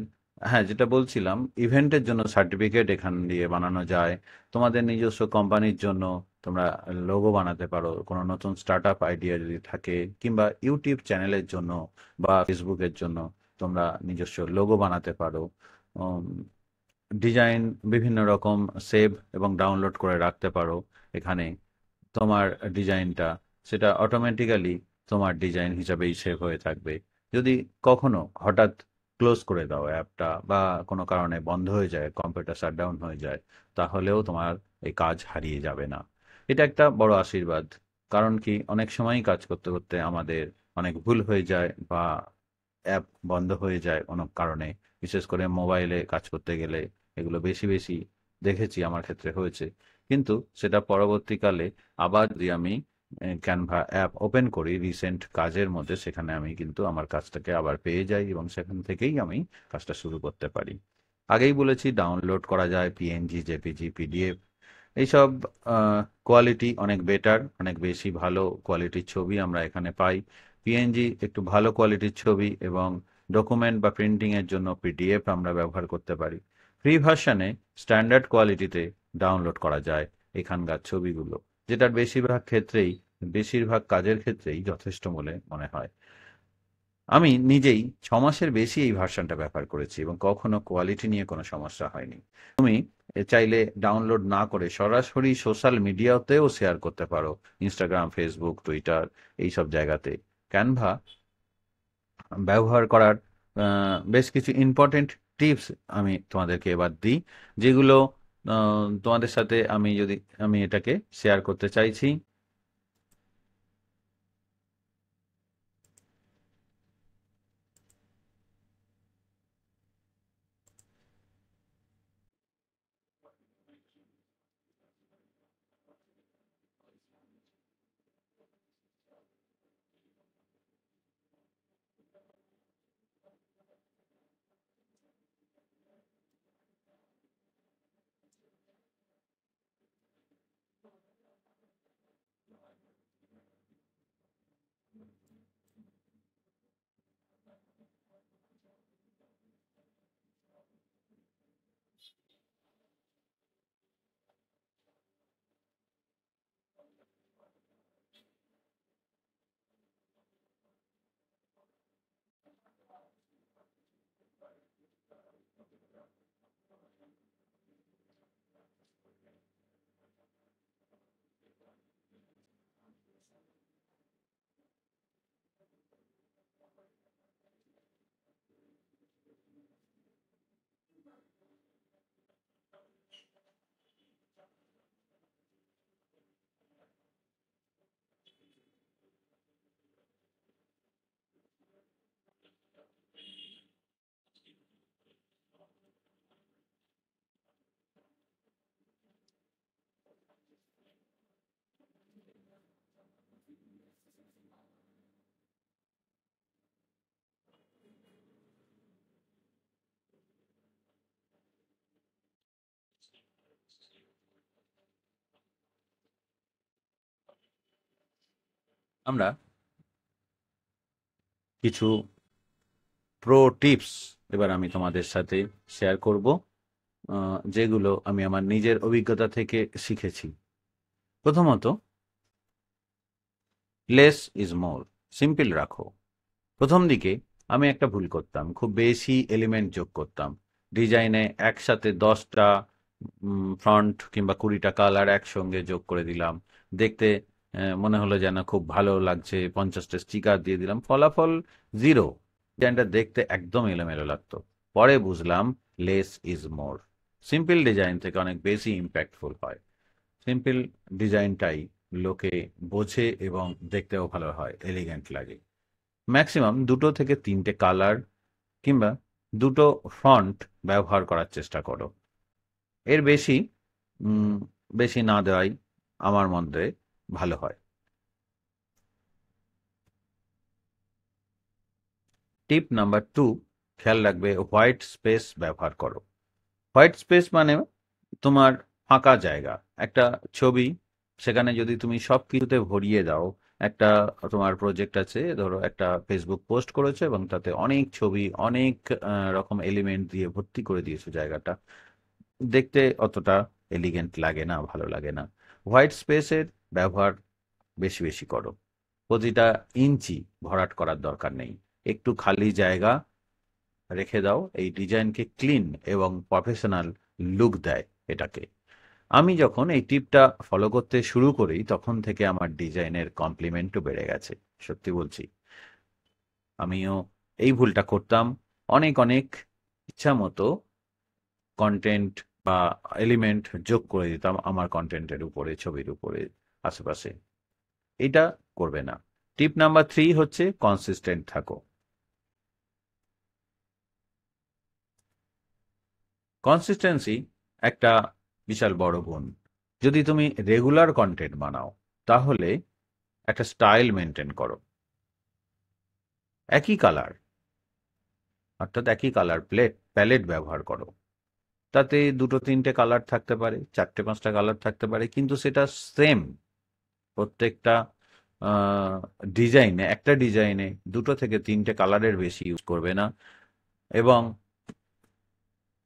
হ্যাঁ, যেটা বলছিলাম, ইভেন্টের জন্য সার্টিফিকেট এখান দিয়ে বানানো যায়। তোমাদের নিজস্ব কোম্পানির জন্য তোমরা লোগো বানাতে পারো, কোনো নতুন স্টার্ট আপ আইডিয়া যদি থাকে, কিংবা ইউটিউব চ্যানেলের জন্য বা ফেসবুকের জন্য তোমরা নিজস্ব লোগো বানাতে পারো। ডিজাইন বিভিন্ন রকম সেভ এবং ডাউনলোড করে রাখতে পারো এখানে। তোমার ডিজাইনটা সেটা অটোমেটিক্যালি তোমার ডিজাইন হিসাবেই সেভ হয়ে থাকবে। যদি কখনো হঠাৎ ক্লোজ করে দাও অ্যাপটা, বা কোনো কারণে বন্ধ হয়ে যায়, কম্পিউটার শাটডাউন হয়ে যায়, তাহলেও তোমার এই কাজ হারিয়ে যাবে না। এটা একটা বড় আশীর্বাদ। কারণ কি, অনেক সময়ই কাজ করতে করতে আমাদের অনেক ভুল হয়ে যায়, বা অ্যাপ বন্ধ হয়ে যায় কোনো কারণে। বিশেষ করে মোবাইলে কাজ করতে গেলে এগুলো বেশি বেশি দেখেছি, আমার ক্ষেত্রে হয়েছে। কিন্তু সেটা পরবর্তীকালে আবার যদি আমি ক্যানভা অ্যাপ ওপেন করি রিসেন্ট কাজের মধ্যে, সেখানে আমি কিন্তু আমার কাজটাকে আবার পেয়ে যাই এবং সেখান থেকেই আমি কাজটা শুরু করতে পারি। আগেই বলেছি, ডাউনলোড করা যায় পিএনজি, জেপিজি, পিডিএফ। এইসব কোয়ালিটি অনেক বেটার, অনেক বেশি ভালো কোয়ালিটির ছবি আমরা এখানে পাই। পিএনজি একটু ভালো কোয়ালিটির ছবি, এবং ডকুমেন্ট বা প্রিন্টিং এর জন্য পিডিএফ আমরা ব্যবহার করতে পারি। ফ্রি ভার্সনে স্ট্যান্ডার্ড কোয়ালিটিতে ডাউনলোড করা যায় এখানকার ছবিগুলো, যেটার বেশিরভাগ ক্ষেত্রেই, বেশিরভাগ কাজের ক্ষেত্রেই যথেষ্ট বলে মনে হয়। আমি নিজেই 6 মাসের বেশি এই ভার্সনটা ব্যবহার করেছি এবং কখনো কোয়ালিটি নিয়ে কোনো সমস্যা হয়নি। তুমি চাইলে ডাউনলোড না করে সরাসরি সোশ্যাল মিডিয়াতেও শেয়ার করতে পারো, ইনস্টাগ্রাম, ফেসবুক, টুইটার, এইসব জায়গাতে। ক্যানভা ব্যবহার করার বেশ কিছু ইম্পর্টেন্ট টিপস আমি তোমাদেরকে এবার দিই, যেগুলো তোমাদের সাথে আমি এটাকে শেয়ার করতে চাইছি। আমরা কিছু প্রো টিপস এবার আমি তোমাদের সাথে শেয়ার করব, যেগুলো আমি আমার নিজের অভিজ্ঞতা থেকে শিখেছি। প্রথমত, লেস ইজ মোর, সিম্পল রাখো। প্রথম দিকে আমি একটা ভুল করতাম, খুব বেশি এলিমেন্ট যোগ করতাম ডিজাইনে। একসাথে 10টা ফ্রন্ট কিংবা 20টা কালার একসঙ্গে যোগ করে দিলাম। দেখতে মনে হলো যেন খুব ভালো লাগছে, 50টা স্টিকার দিয়ে দিলাম, ফলাফল জিরো। ডিজাইনটা দেখতে একদম এলোমেলো লাগতো। পরে বুঝলাম less is more, simple design থেকে অনেক বেশি ইম্প্যাক্টফুল হয়। সিম্পল ডিজাইনটাই লোকে বোঝে এবং দেখতেও ভালো হয়, এলিগেন্ট লাগে। ম্যাক্সিমাম 2 থেকে 3টে কালার কিংবা 2টো ফন্ট ব্যবহার করার চেষ্টা করো। এর বেশি বেশি না দেওয়াই আমার মধ্যে ভালো হয়। টিপ নাম্বার 2, খেয়াল রাখবে হোয়াইট স্পেস ব্যবহার করো। হোয়াইট স্পেস মানে তোমার ফাঁকা জায়গা। একটা ছবি, সেখানে যদি তুমি সব কিছুতে ভরিয়ে দাও, একটা তোমার প্রজেক্ট আছে, ধরো একটা ফেসবুক পোস্ট করেছো এবং তাতে অনেক ছবি, অনেক রকম এলিমেন্ট দিয়ে ভর্তি করে দিয়েছো জায়গাটা, দেখতে অতটা এলিগেন্ট লাগে না, ভালো লাগে না। হোয়াইট স্পেসের ব্যবহার বেশি বেশি করো। প্রতিটা ইঞ্চি ভরাট করার দরকার নেই, একটু খালি জায়গা রেখে দাও। এই ডিজাইনকে ক্লিন এবং প্রফেশনাল লুক দেয় এটাকে। আমি যখন এই টিপটা ফলো করতে শুরু করি, তখন থেকে আমার ডিজাইনের কমপ্লিমেন্টও বেড়ে গেছে, সত্যি বলছি। আমিও এই ভুলটা করতাম, অনেক অনেক ইচ্ছা মতো কন্টেন্ট বা এলিমেন্ট যোগ করে দিতাম আমার কন্টেন্টের উপরে, ছবির উপরে, আশেপাশে। এটা করবে না। টিপ নাম্বার 3 হচ্ছে কনসিস্টেন্ট থাকো। কনসিস্টেন্সি একটা বিশাল বড় গুণ। যদি তুমি রেগুলার কন্টেন্ট বানাও, তাহলে একটা স্টাইল মেনটেন করো। একই কালার, অর্থাৎ একই কালার প্যালেট ব্যবহার করো। তাতে 2-3টে কালার থাকতে পারে, 4-5টা কালার থাকতে পারে, কিন্তু সেটা সেম প্রত্যেকটা ডিজাইনে। একটা ডিজাইনে 2 থেকে 3টে কালারের বেশি ইউজ করবে না। এবং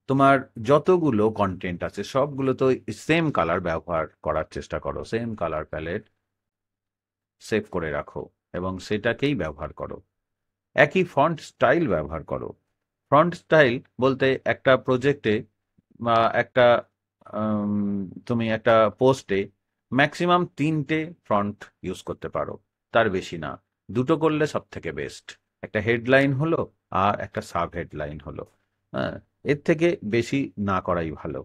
তোমার যতগুলো কন্টেন্ট আছে সবগুলো তো সেম কালার ব্যবহার করার চেষ্টা করো, সেম কালার প্যালেট সেভ করে রাখো এবং সেটাকেই ব্যবহার করো। একই ফন্ট স্টাইল ব্যবহার করো। ফন্ট স্টাইল বলতে একটা প্রজেক্টে বা একটা তুমি একটা পোস্টে ম্যাক্সিমাম 3টে ফন্ট ইউজ করতে পারো, তার বেশি না। দুটো করলে সব থেকে বেস্ট। একটা হেডলাইন হলো আর একটা সাব হেডলাইন হলো। হ্যাঁ, এর থেকে বেশি না করাই ভালো।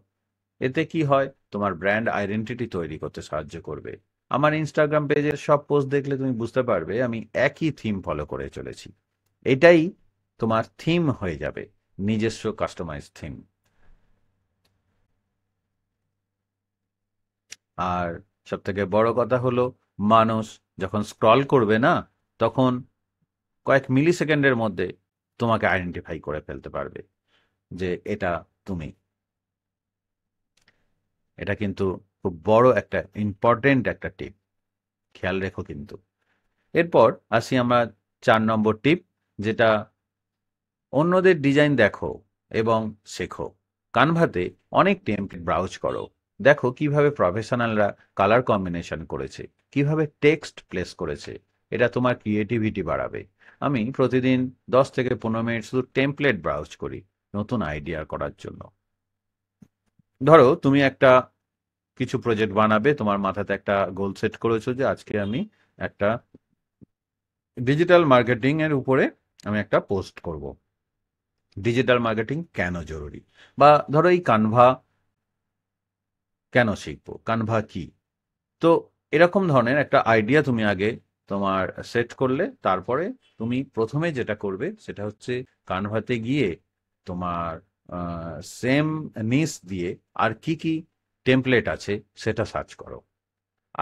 এতে কি হয়, তোমার ব্র্যান্ড আইডেন্টিটি তৈরি করতে সাহায্য করবে। আমার ইনস্টাগ্রাম পেজের সব পোস্ট দেখলে তুমি বুঝতে পারবে আমি একই থিম ফলো করে চলেছি। এটাই তোমার থিম হয়ে যাবে, নিজস্ব কাস্টমাইজ থিম। আর সব থেকে বড় কথা হলো, মানুষ যখন স্ক্রল করবে না, তখন কয়েক মিলি সেকেন্ডের মধ্যে তোমাকে আইডেন্টিফাই করে ফেলতে পারবে যে এটা তুমি। এটা কিন্তু খুব বড় একটা ইম্পর্টেন্ট একটা টিপ, খেয়াল রেখো কিন্তু। এরপর আসি আমরা 4 নম্বর টিপ, যেটা অন্যদের ডিজাইন দেখো এবং শেখো। কানভাতে অনেক টেমপ্লেট ব্রাউজ করো, দেখো কিভাবে প্রফেশনালরা কালার কম্বিনেশন করেছে, কিভাবে টেক্সট প্লেস করেছে। এটা তোমার ক্রিয়েটিভিটি বাড়াবে। আমি প্রতিদিন 10 থেকে 15 মিনিট শুধু টেমপ্লেট ব্রাউজ করি, নতুন আইডিয়া করার জন্য। ধরো তুমি একটা কিছু প্রজেক্ট বানাবে, তোমার মাথাতে একটা গোল সেট করেছো যে আজকে আমি একটা ডিজিটাল মার্কেটিং এর উপরে আমি একটা পোস্ট করব। ডিজিটাল মার্কেটিং কেন জরুরি, বা ধরো এই কানভা কেন শিখবো, কানভা কি। তো এরকম ধরনের একটা আইডিয়া তুমি আগে তোমার সেট করলে, তারপরে তুমি প্রথমে যেটা করবে সেটা হচ্ছে কানভাতে গিয়ে তোমার সেম নিস দিয়ে আর কি কি টেমপ্লেট আছে সেটা সার্চ করো।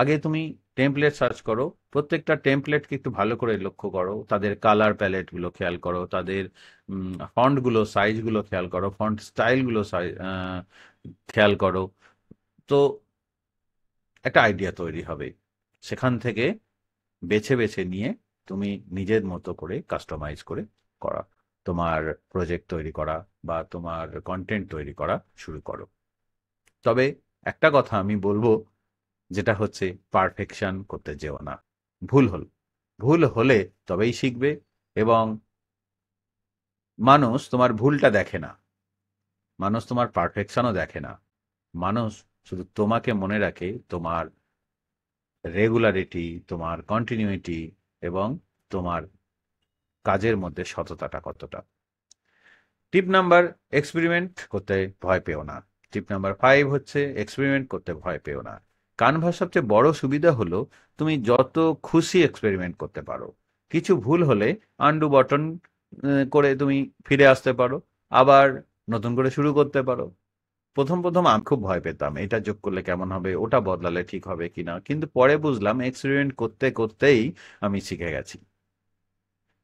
আগে তুমি টেমপ্লেট সার্চ করো, প্রত্যেকটা টেমপ্লেটকে একটু ভালো করে লক্ষ্য করো, তাদের কালার প্যালেটগুলো খেয়াল করো, তাদের ফন্টগুলো সাইজগুলো খেয়াল করো, ফন্ট স্টাইলগুলো খেয়াল করো। তো একটা আইডিয়া তৈরি হবে, সেখান থেকে বেছে বেছে নিয়ে তুমি নিজের মতো করে কাস্টমাইজ করে করা, তোমার প্রজেক্ট তৈরি করা বা তোমার কন্টেন্ট তৈরি করা শুরু করো। তবে একটা কথা আমি বলবো, যেটা হচ্ছে পারফেকশন করতে যেও না। ভুল হল, ভুল হলে তবেই শিখবে। এবং মানুষ তোমার ভুলটা দেখে না, মানুষ তোমার পারফেকশনও দেখে না। মানুষ শুধু তোমাকে মনে রাখে তোমার রেগুলারিটি, তোমার কন্টিনিউইটি এবং তোমার কাজের মধ্যে সততাটা কতটা। টিপ নাম্বার, এক্সপেরিমেন্ট করতে ভয় পেও না। টিপ নাম্বার 5 হচ্ছে এক্সপেরিমেন্ট করতে ভয় পেও না। কানভার সবচেয়ে বড় সুবিধা হলো তুমি যত খুশি এক্সপেরিমেন্ট করতে পারো। কিছু ভুল হলে আন্ডু বটন করে তুমি ফিরে আসতে পারো, আবার নতুন করে শুরু করতে পারো। প্রথম প্রথম আমি খুব ভয় পেতাম, এটা যোগ করলে কেমন হবে, ওটা বদলালে ঠিক হবে কিনা, কিন্তু পরে বুঝলাম এক্সপেরিমেন্ট করতে করতেই আমি শিখে গেছি।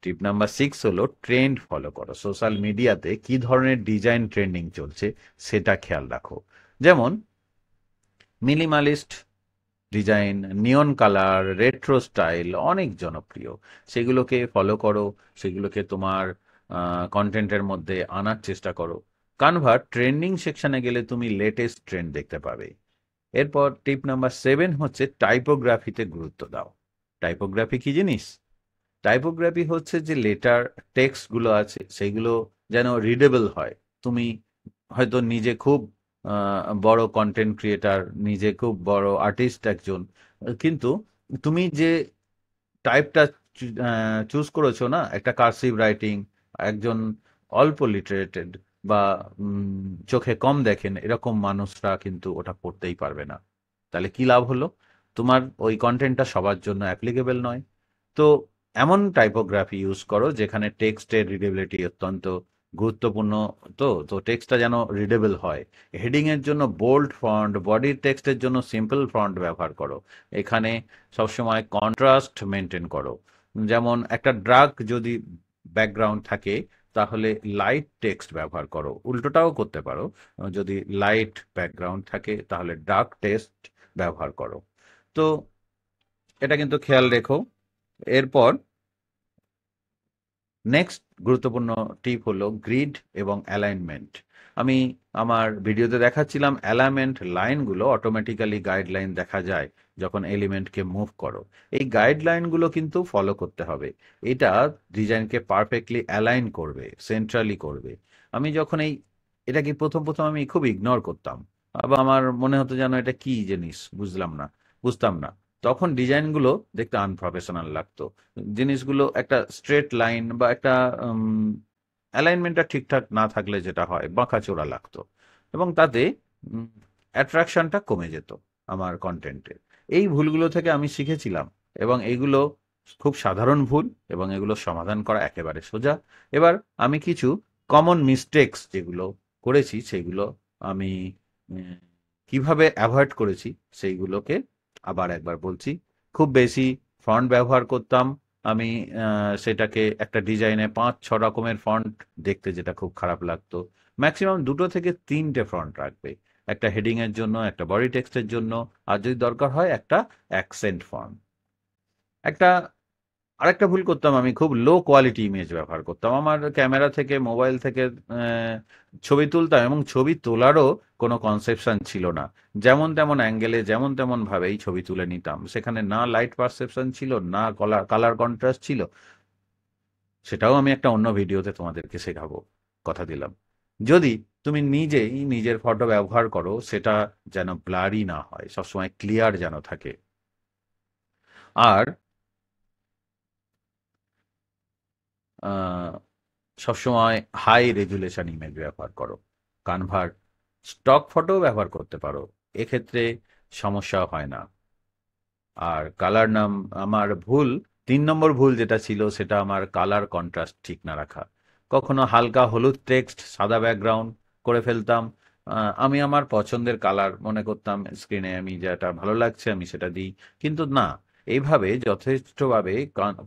টিপ নাম্বার 6 হলো ট্রেন্ড ফলো করো। সোশ্যাল মিডিয়াতে কি ধরনের ডিজাইন ট্রেন্ডিং চলছে সেটা খেয়াল রাখো। যেমন মিনিমালিস্ট ডিজাইন, নিয়ন কালার, রেট্রো স্টাইল অনেক জনপ্রিয়। সেগুলোকে ফলো করো, সেগুলোকে তোমার কন্টেন্টের মধ্যে আনার চেষ্টা করো। কানভার ট্রেন্ডিং সেকশনে গেলে তুমি লেটেস্ট ট্রেন্ড দেখতে পাবে। এরপর টিপ নাম্বার 7 হচ্ছে টাইপোগ্রাফিতে গুরুত্ব দাও। টাইপোগ্রাফি কি জিনিস? টাইপোগ্রাফি হচ্ছে যে লেটার টেক্সট গুলো আছে সেগুলো যেন রিডেবল হয়। তুমি হয়তো নিজে খুব বড় কন্টেন্ট ক্রিয়েটার, নিজে খুব বড় আর্টিস্ট একজন, কিন্তু তুমি যে টাইপটা চুজ করেছো না, একটা কার্সিভ রাইটিং, একজন অল্প লিটারেটেড বা চোখে কম দেখেন এরকম মানুষরা কিন্তু ওটা পড়তেই পারবে না। তাহলে কি লাভ হলো? তোমার ওই কন্টেন্টটা সবার জন্য অ্যাপ্লিকেবল নয়। তো এমন টাইপোগ্রাফি ইউজ করো যেখানে টেক্সটের রিডেবিলিটি অত্যন্ত গুরুত্বপূর্ণ। তো তো টেক্সটটা যেন রিডেবল হয়। হেডিং এর জন্য বোল্ড ফন্ট, বডির টেক্সটের জন্য সিম্পল ফন্ট ব্যবহার করো। এখানে সবসময় কন্ট্রাস্ট মেনটেন করো। যেমন একটা ড্রাগ যদি ব্যাকগ্রাউন্ড থাকে, তাহলে লাইট টেক্সট ব্যবহার করো। উল্টোটাও করতে পারো, যদি লাইট ব্যাকগ্রাউন্ড থাকে তাহলে ডার্ক টেক্সট ব্যবহার করো। তো এটা কিন্তু খেয়াল রেখো। এরপর নেক্সট গুরুত্বপূর্ণ টিপ হলো গ্রিড এবং অ্যালাইনমেন্ট। আমি আমার ভিডিওতে দেখাচ্ছিলাম অ্যালাইনমেন্ট লাইনগুলো অটোমেটিক্যালি গাইডলাইন দেখা যায় যখন এলিমেন্টকে মুভ করো। এই গাইডলাইনগুলো কিন্তু ফলো করতে হবে। এটা ডিজাইনকে পারফেক্টলি অ্যালাইন করবে, সেন্ট্রালি করবে। আমি যখন এটাকে প্রথম আমি খুব ইগনোর করতাম, আবার আমার মনে হতো যেন এটা কি জিনিস বুঝতাম না। তখন ডিজাইনগুলো দেখতে আনপ্রফেশনাল লাগতো। জিনিসগুলো একটা স্ট্রেট লাইন বা একটা অ্যালাইনমেন্টটা ঠিকঠাক না থাকলে যেটা হয় বাঁকাচোরা লাগতো, এবং তাতে অ্যাট্রাকশনটা কমে যেত আমার কন্টেন্টের। এই ভুলগুলো থেকে আমি শিখেছিলাম, এবং এইগুলো খুব সাধারণ ভুল, এবং এগুলো সমাধান করা একেবারে সোজা। এবার আমি কিছু কমন মিস্টেক্স যেগুলো করেছি সেগুলো আমি উম, কিভাবে অ্যাভয়েড করেছি সেইগুলোকে আবার একবার বলছি। খুব বেশি ফন্ট ব্যবহার করতাম আমি। সেটাকে একটা ডিজাইনে ৫-৬ রকমের ফন্ট দেখতে যেটা খুব খারাপ লাগতো। ম্যাক্সিমাম ২ থেকে ৩টে ফন্ট রাখবে, একটা হেডিং এর জন্য, একটা বডি টেক্সটের জন্য, আর যদি দরকার হয় একটা অ্যাকসেন্ট ফন্ট। একটা আরেকটা ভুল করতাম, আমি খুব লো কোয়ালিটি ইমেজ ব্যবহার করতাম। আমার ক্যামেরা থেকে, মোবাইল থেকে ছবি তুলতাম, এবং ছবি তোলারও কোনো কনসেপশন ছিল না। যেমন তেমন অ্যাঙ্গেলে যেমন তেমন ভাবেই ছবি তুলে নিতাম। সেখানে না লাইট পারসেপশন ছিল, না কালার কন্ট্রাস্ট ছিল। সেটাও আমি একটা অন্য ভিডিওতে তোমাদেরকে শেখাবো, কথা দিলাম। যদি তুমি নিজেই নিজের ফটো ব্যবহার করো, সেটা যেন ব্লারি না হয়, সবসময় ক্লিয়ার যেন থাকে। আর আহ, সবসময় হাই রেজুলেশন ইমেজ ব্যবহার করো। কানভার স্টক ফটো ব্যবহার করতে পারো, এক্ষেত্রে সমস্যা হয় না। আর কালার নাম, আমার ভুল ৩ নম্বর ভুল যেটা ছিল সেটা আমার কালার কন্ট্রাস্ট ঠিক না রাখা। কখনো হালকা হলুদ টেক্সট সাদা ব্যাকগ্রাউন্ড করে ফেলতাম। আমি আমার পছন্দের কালার মনে করতাম, স্ক্রিনে আমি যেটা ভালো লাগছে আমি সেটা দিই, কিন্তু না। এইভাবে যথেষ্টভাবে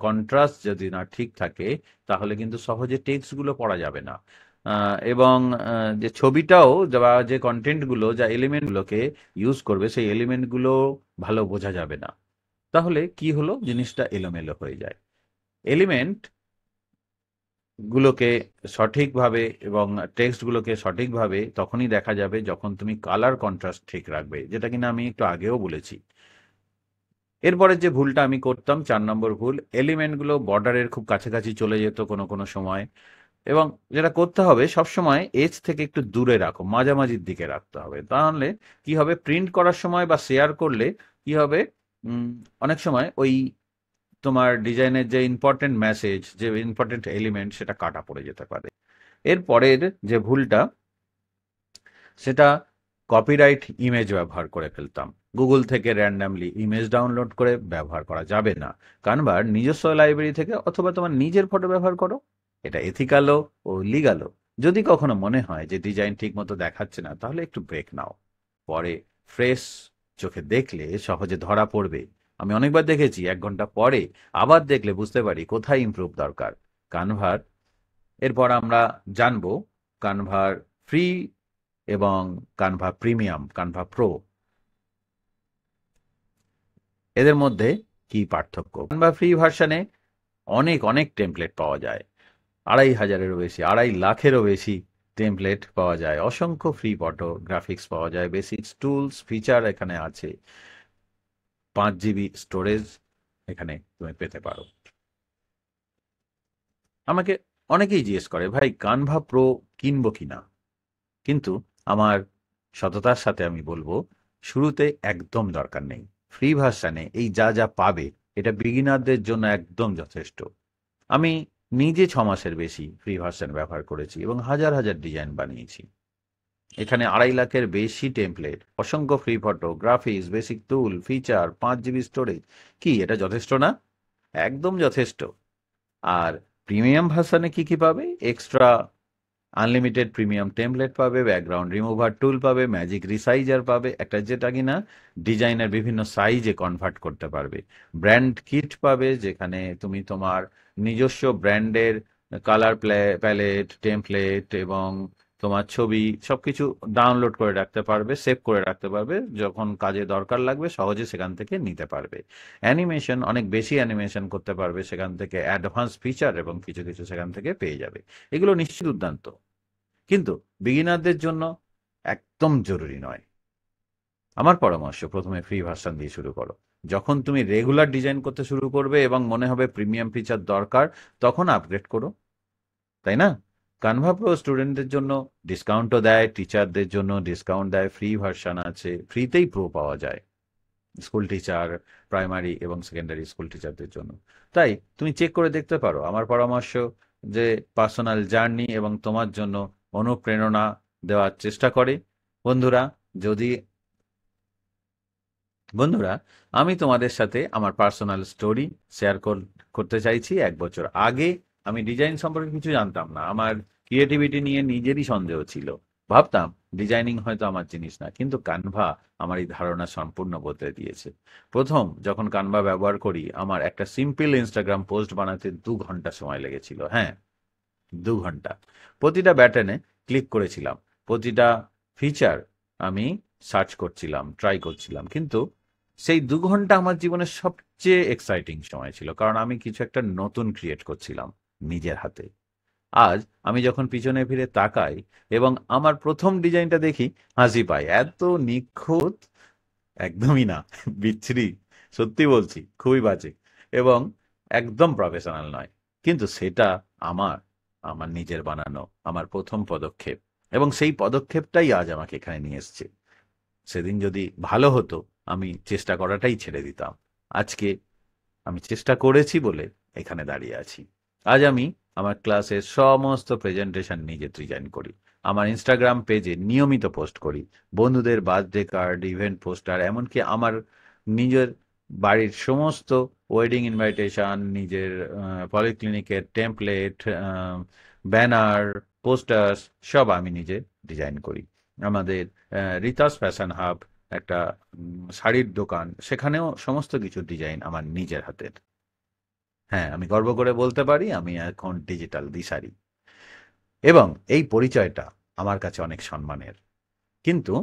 কন্ট্রাস্ট যদি না ঠিক থাকে তাহলে কিন্তু সহজে টেক্সটগুলো পড়া যাবে না। এবং যে ছবিটাও বা যে কন্টেন্টগুলো, যা এলিমেন্টগুলোকে ইউজ করবে, সেই এলিমেন্টগুলো ভালো বোঝা যাবে না। তাহলে কি হলো, জিনিসটা এলোমেলো হয়ে যায়। এলিমেন্ট গুলোকে সঠিকভাবে এবং টেক্সটগুলোকে সঠিকভাবে তখনই দেখা যাবে যখন তুমি কালার কন্ট্রাস্ট ঠিক রাখবে, যেটা কিনা আমি একটু আগেও বলেছি। এরপরে যে ভুলটা আমি করতাম, ৪ নম্বর ভুল, এলিমেন্টগুলো বর্ডারের খুব কাছাকাছি চলে যেত কোনো কোনো সময়। এবং যেটা করতে হবে, সবসময় এজ থেকে একটু দূরে রাখো, মাঝামাঝির দিকে রাখতে হবে। তাহলে কি হবে, প্রিন্ট করার সময় বা শেয়ার করলে কি হবে, উম, অনেক সময় ওই তোমার ডিজাইনের যে ইম্পর্টেন্ট মেসেজ, যে ইম্পর্টেন্ট এলিমেন্ট, সেটা কাটা পড়ে যেতে পারে। এর পরের যে ভুলটা, সেটা কপিরাইট ইমেজ ব্যবহার করে ফেলতাম। গুগল থেকে র্যান্ডামলি ইমেজ ডাউনলোড করে ব্যবহার করা যাবে না। কানভার নিজস্ব লাইব্রেরি থেকে অথবা তোমার নিজের ফটো ব্যবহার করো, এটা এথিক্যালও ও লিগালও। যদি কখনো মনে হয় যে ডিজাইন ঠিক মতো দেখাচ্ছে না, তাহলে একটু ব্রেক নাও। পরে ফ্রেশ চোখে দেখলে সহজে ধরা পড়বে। আমি অনেকবার দেখেছি, ১ ঘন্টা পরে আবার দেখলে বুঝতে পারি কোথায় ইমপ্রুভ দরকার। কানভার এরপর আমরা জানবো কানভার ফ্রি এবং কানভা প্রিমিয়াম, কানভা প্রো, এদের মধ্যে কি পার্থক্য। কানভা ফ্রি ভার্সনে অনেক অনেক টেমপ্লেট পাওয়া যায়, ২,৫০০-এরও বেশি, ২,৫০,০০০-এরও বেশি টেমপ্লেট পাওয়া যায়। অসংখ্য ফ্রি ফটো গ্রাফিক্স পাওয়া যায়, বেসিক্স টুলস ফিচার এখানে আছে। ৫ জিবি স্টোরেজ এখানে তুমি পেতে পারো। আমাকে অনেকেই জিজ্ঞেস করে, ভাই কানভা প্রো কিনবো কিনা? কিন্তু আমার সততার সাথে আমি বলবো, শুরুতে একদম দরকার নেই। ফ্রি ভার্সানে এই যা যা পাবে, এটা বিগিনারদের জন্য একদম যথেষ্ট। আমি নিজে ৬ মাসের বেশি ফ্রি ভার্সন ব্যবহার করেছি এবং হাজার হাজার ডিজাইন বানিয়েছি। এখানে ২,৫০,০০০-এর বেশি টেমপ্লেট, অসংখ্য ফ্রি ফটো, গ্রাফিক্স, বেসিক টুল, ফিচার, ৫ জিবি স্টোরেজ। কি এটা যথেষ্ট না? একদম যথেষ্ট। আর প্রিমিয়াম ভার্সনে কি কি পাবে? এক্সট্রা আনলিমিটেড প্রিমিয়াম টেমপ্লেট পাবে, ব্যাকগ্রাউন্ড রিমুভার টুল পাবে, ম্যাজিক রিসাইজার পাবে, একটা যেটা কিনা ডিজাইনের বিভিন্ন সাইজে কনভার্ট করতে পারবে। ব্র্যান্ড কিট পাবে, যেখানে তুমি তোমার নিজস্ব ব্র্যান্ডের কালার প্যালেট, টেমপ্লেট এবং তোমার ছবি সবকিছু ডাউনলোড করে রাখতে পারবে, সেভ করে রাখতে পারবে। যখন কাজে দরকার লাগবে সহজে সেখান থেকে নিতে পারবে। অ্যানিমেশন, অনেক বেশি অ্যানিমেশন করতে পারবে সেখান থেকে, অ্যাডভান্স ফিচার এবং কিছু কিছু সেখান থেকে পেয়ে যাবে। এগুলো নিশ্চিত দুর্দান্ত। কিন্তু বিগিনারদের জন্য একদম জরুরি নয়। আমার পরামর্শ, প্রথমে ফ্রি ভার্সন দিয়ে শুরু করো। যখন তুমি রেগুলার ডিজাইন করতে শুরু করবে এবং মনে হবে প্রিমিয়াম ফিচার দরকার, তখন আপগ্রেড করো, তাই না? কানভা প্রো স্টুডেন্টদের জন্য ডিসকাউন্টও দেয়, টিচারদের জন্য ডিসকাউন্ট দেয়, ফ্রি ভার্সন আছে, ফ্রিতেই প্রো পাওয়া যায় স্কুল টিচার, প্রাইমারি এবং সেকেন্ডারি স্কুল টিচারদের জন্য। তাই তুমি চেক করে দেখতে পারো। আমার পরামর্শ যে পার্সোনাল জার্নি এবং তোমার জন্য অনুপ্রেরণা দেওয়ার চেষ্টা করে। বন্ধুরা, যদি বন্ধুরা, আমি তোমাদের সাথে আমার পার্সোনাল স্টোরি শেয়ার করতে চাইছি। 1 বছর আগে আমি ডিজাইন সম্পর্কে কিছু জানতাম না। আমার ক্রিয়েটিভিটি নিয়ে নিজেরই সন্দেহ ছিল। ভাবতাম ডিজাইনিং হয়তো আমার জিনিস না, কিন্তু কানভা আমার এই ধারণা সম্পূর্ণ বদলে দিয়েছে। প্রথম যখন কানভা ব্যবহার করি, আমার একটা সিম্পল ইনস্টাগ্রাম পোস্ট বানাতে 2 ঘন্টা সময় লেগেছিল। হ্যাঁ, 2 ঘন্টা। প্রতিটা ব্যাটনে ক্লিক করেছিলাম, প্রতিটা ফিচার আমি সার্চ করছিলাম, ট্রাই করছিলাম। কিন্তু সেই 2 ঘন্টা আমার জীবনের সবচেয়ে এক্সাইটিং সময় ছিল, কারণ আমি কিছু একটা নতুন ক্রিয়েট করছিলাম নিজের হাতে। আজ আমি যখন পিছনে ফিরে তাকাই এবং আমার প্রথম ডিজাইনটা দেখি, হাসি পাই। এত নিখুঁত একদমই না, বিচ্ছিরি, সত্যি বলছি, খুবই বাজে এবং একদম প্রফেশনাল নয়। কিন্তু সেটা আমার আমার নিজের বানানো আমার প্রথম পদক্ষেপ, এবং সেই পদক্ষেপটাই আজ আমাকে এখানে নিয়ে এসছে। সেদিন যদি ভালো হতো, আমি চেষ্টা করাটাই ছেড়ে দিতাম। আজকে আমি চেষ্টা করেছি বলে এখানে দাঁড়িয়ে আছি। আজ আমি আমার ক্লাসের সমস্ত প্রেজেন্টেশন নিজে ডিজাইন করি, আমার ইনস্টাগ্রাম পেজে নিয়মিত পোস্ট করি, বন্ধুদের বার্থডে কার্ড, ইভেন্ট পোস্টার, এমনকি আমার নিজের বাড়ির সমস্ত ওয়েডিং ইনভাইটেশন, নিজের পলিক্লিনিকের টেমপ্লেট, ব্যানার, পোস্টার্স সব আমি নিজে ডিজাইন করি। আমাদের রিতাস ফ্যাশন হাব একটা শাড়ির দোকান, সেখানেও সমস্ত কিছু ডিজাইন আমার নিজের হাতের। হ্যাঁ, আমি গর্ব করে বলতে পারি আমি এখন ডিজিটাল দিশারি, এবং এই পরিচয়টা আমার কাছে অনেক সম্মানের। কিন্তু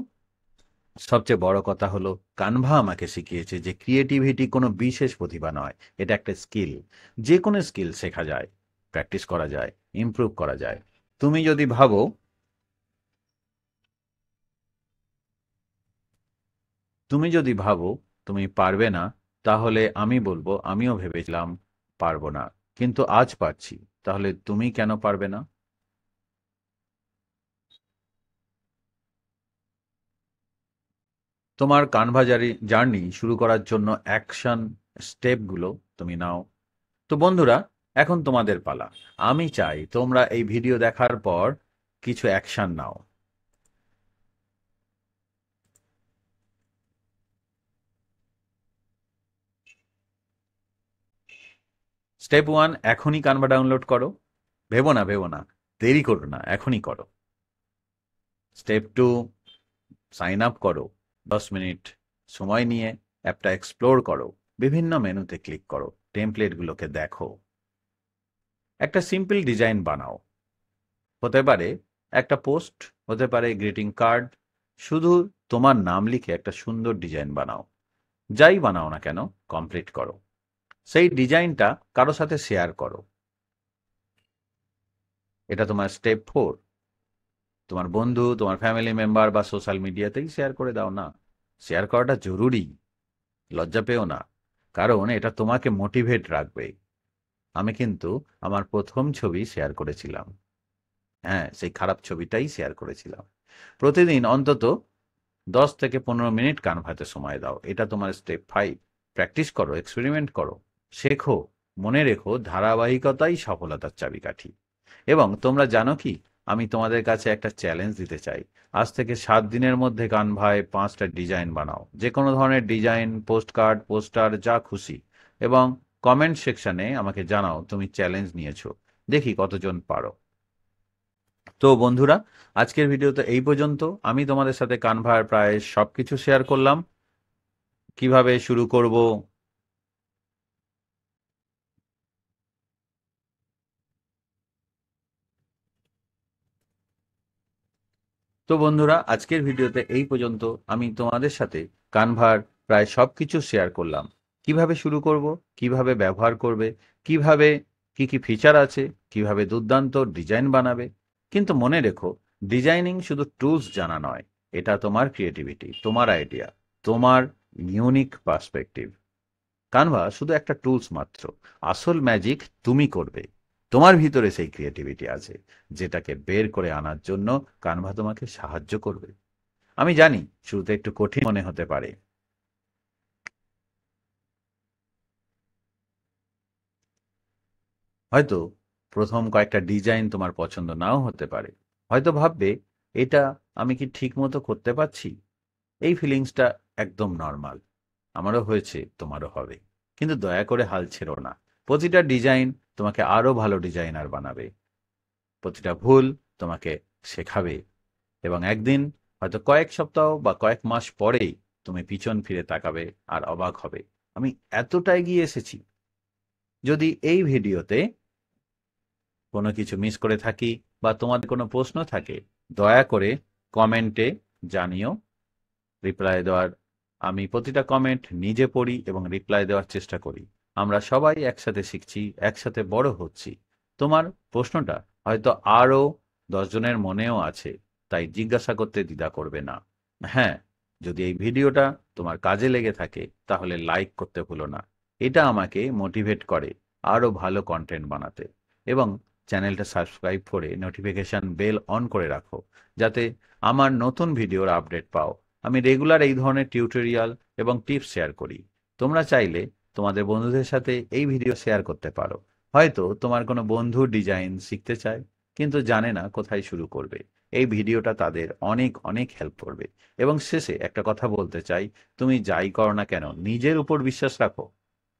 সবচেয়ে বড় কথা হলো, কানভা আমাকে শিখিয়েছে যে ক্রিয়েটিভিটি কোনো বিশেষ প্রতিভা নয়, এটা একটা স্কিল। যে কোনো স্কিল শেখা যায়, প্র্যাকটিস করা যায়, ইমপ্রুভ করা যায়। তুমি যদি ভাবো তুমি যদি ভাবো তুমি পারবে না, তাহলে আমি বলবো আমিও ভেবেছিলাম পারবো না, কিন্তু আজ পারছি। তাহলে তুমি কেন পারবে না? তোমার কানভা জার্নি শুরু করার জন্য অ্যাকশন স্টেপগুলো তুমি নাও। তো বন্ধুরা, এখন তোমাদের পালা। আমি চাই তোমরা এই ভিডিও দেখার পর কিছু অ্যাকশন নাও। স্টেপ 1, এখনই কানভা ডাউনলোড করো। ভেবো না, দেরি করো না, এখনই করো। স্টেপ 2, সাইন আপ করো। 10 মিনিট সময় নিয়ে অ্যাপটা এক্সপ্লোর করো, বিভিন্ন মেনুতে ক্লিক করো, টেমপ্লেটগুলোকে দেখো, একটা সিম্পল ডিজাইন বানাও। হতে পারে একটা পোস্ট, হতে পারে গ্রিটিং কার্ড। শুধু তোমার নাম লিখে একটা সুন্দর ডিজাইন বানাও। যাই বানাও না কেন, কমপ্লিট করো। সেই ডিজাইনটা কারো সাথে শেয়ার করো। এটা তোমার স্টেপ 4। তোমার বন্ধু, তোমার ফ্যামিলি মেম্বার বা সোশ্যাল মিডিয়াতেই শেয়ার করে দাও না। শেয়ার করাটা জরুরি, লজ্জা পেও না, কারণ এটা তোমাকে মোটিভেট রাখবে। আমি কিন্তু আমার প্রথম ছবি শেয়ার করেছিলাম। হ্যাঁ, সেই খারাপ ছবিটাই শেয়ার করেছিলাম। প্রতিদিন অন্তত 10 থেকে 15 মিনিট কানভাতে সময় দাও। এটা তোমার স্টেপ 5। প্র্যাকটিস করো, এক্সপেরিমেন্ট করো, শেখো। মনে রেখো, ধারাবাহিকতাই সফলতার চাবিকাঠি। এবং তোমরা জানো কি, আমি তোমাদের কাছে একটা চ্যালেঞ্জ দিতে চাই। আজ থেকে 7 দিনের মধ্যে কানভায় 5টা ডিজাইন বানাও, যে কোনো ধরনের ডিজাইন, পোস্টকার্ড, পোস্টার, যা খুশি, এবং কমেন্ট সেকশনে আমাকে জানাও তুমি চ্যালেঞ্জ নিয়েছো। দেখি কতজন পারো। তো বন্ধুরা, আজকের ভিডিওতে এই পর্যন্ত। আমি তোমাদের সাথে কানভার প্রায় সবকিছু শেয়ার করলাম, কিভাবে শুরু করব। তো বন্ধুরা, আজকের ভিডিওতে এই পর্যন্ত। আমি তোমাদের সাথে কানভার প্রায় সবকিছু শেয়ার করলাম, কিভাবে শুরু করব, কিভাবে ব্যবহার করবে, কিভাবে কি কি ফিচার আছে, কিভাবে দুর্দান্ত ডিজাইন বানাবে। কিন্তু মনে রেখো, ডিজাইনিং শুধু টুলস জানা নয়, এটা তোমার ক্রিয়েটিভিটি, তোমার আইডিয়া, তোমার ইউনিক পার্সপেক্টিভ। কানভা শুধু একটা টুলস মাত্র, আসল ম্যাজিক তুমি করবে। তোমার ভিতরে সেই ক্রিয়েটিভিটি আছে, যেটাকে বের করে আনার জন্য কানভা তোমাকে সাহায্য করবে। আমি জানি শুরুতে একটু কঠিন মনে হতে পারে, হয়তো প্রথম কয়েকটা ডিজাইন তোমার পছন্দ নাও হতে পারে। হয়তো ভাববে, এটা আমি কি ঠিক মতো করতে পারছি? এই ফিলিংসটা একদম নর্মাল। আমারও হয়েছে, তোমারও হবে। কিন্তু দয়া করে হাল ছেড়ো না। প্রতিটা ডিজাইন তোমাকে আরো ভালো ডিজাইনার বানাবে। প্রতিটা ভুল তোমাকে শেখাবে, এবং একদিন, হয়তো কয়েক সপ্তাহ বা কয়েক মাস পরেই, তুমি পিছন ফিরে তাকাবে আর অবাক হবে, আমি এতটা এগিয়ে এসেছি। যদি এই ভিডিওতে কোনো কিছু মিস করে থাকি বা তোমাদের কোনো প্রশ্ন থাকে, দয়া করে কমেন্টে জানিও। রিপ্লাই দেওয়ার, আমি প্রতিটা কমেন্ট নিজে পড়ি এবং রিপ্লাই দেওয়ার চেষ্টা করি। আমরা সবাই একসাথে শিখছি, একসাথে বড় হচ্ছি। তোমার প্রশ্নটা হয়তো আরও 10 জনের মনেও আছে, তাই জিজ্ঞাসা করতে দ্বিধা করবে না। হ্যাঁ, যদি এই ভিডিওটা তোমার কাজে লেগে থাকে, তাহলে লাইক করতে ভুলো না। এটা আমাকে মোটিভেট করে আরও ভালো কন্টেন্ট বানাতে। এবং চ্যানেলটা সাবস্ক্রাইব করে নোটিফিকেশন বেল অন করে রাখো, যাতে আমার নতুন ভিডিওর আপডেট পাও। আমি রেগুলার এই ধরনের টিউটোরিয়াল এবং টিপস শেয়ার করি। তোমরা চাইলে তোমাদের বন্ধুদের সাথে এই ভিডিও শেয়ার করতে পারো। হয়তো তোমার কোনো বন্ধু ডিজাইন শিখতে চায়, কিন্তু জানে না কোথায় শুরু করবে। এই ভিডিওটা তাদের অনেক অনেক হেল্প করবে। এবং শেষে একটা কথা বলতে চাই, তুমি যাই করো না কেন, নিজের উপর বিশ্বাস রাখো।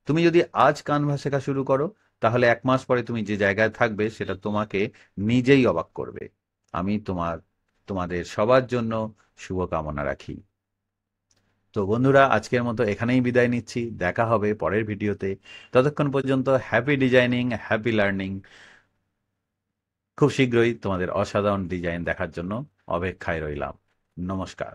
তুমি যদি আজ কানভা শেখা শুরু করো, তাহলে 1 মাস পরে তুমি যে জায়গায় থাকবে, সেটা তোমাকে নিজেই অবাক করবে। আমি তোমাদের সবার জন্য শুভকামনা রাখি। তো বন্ধুরা, আজকের মতো এখানেই বিদায় নিচ্ছি। দেখা হবে পরের ভিডিওতে। ততক্ষণ পর্যন্ত হ্যাপি ডিজাইনিং, হ্যাপি লার্নিং। খুব শীঘ্রই তোমাদের অসাধারণ ডিজাইন দেখার জন্য অপেক্ষায় রইলাম। নমস্কার।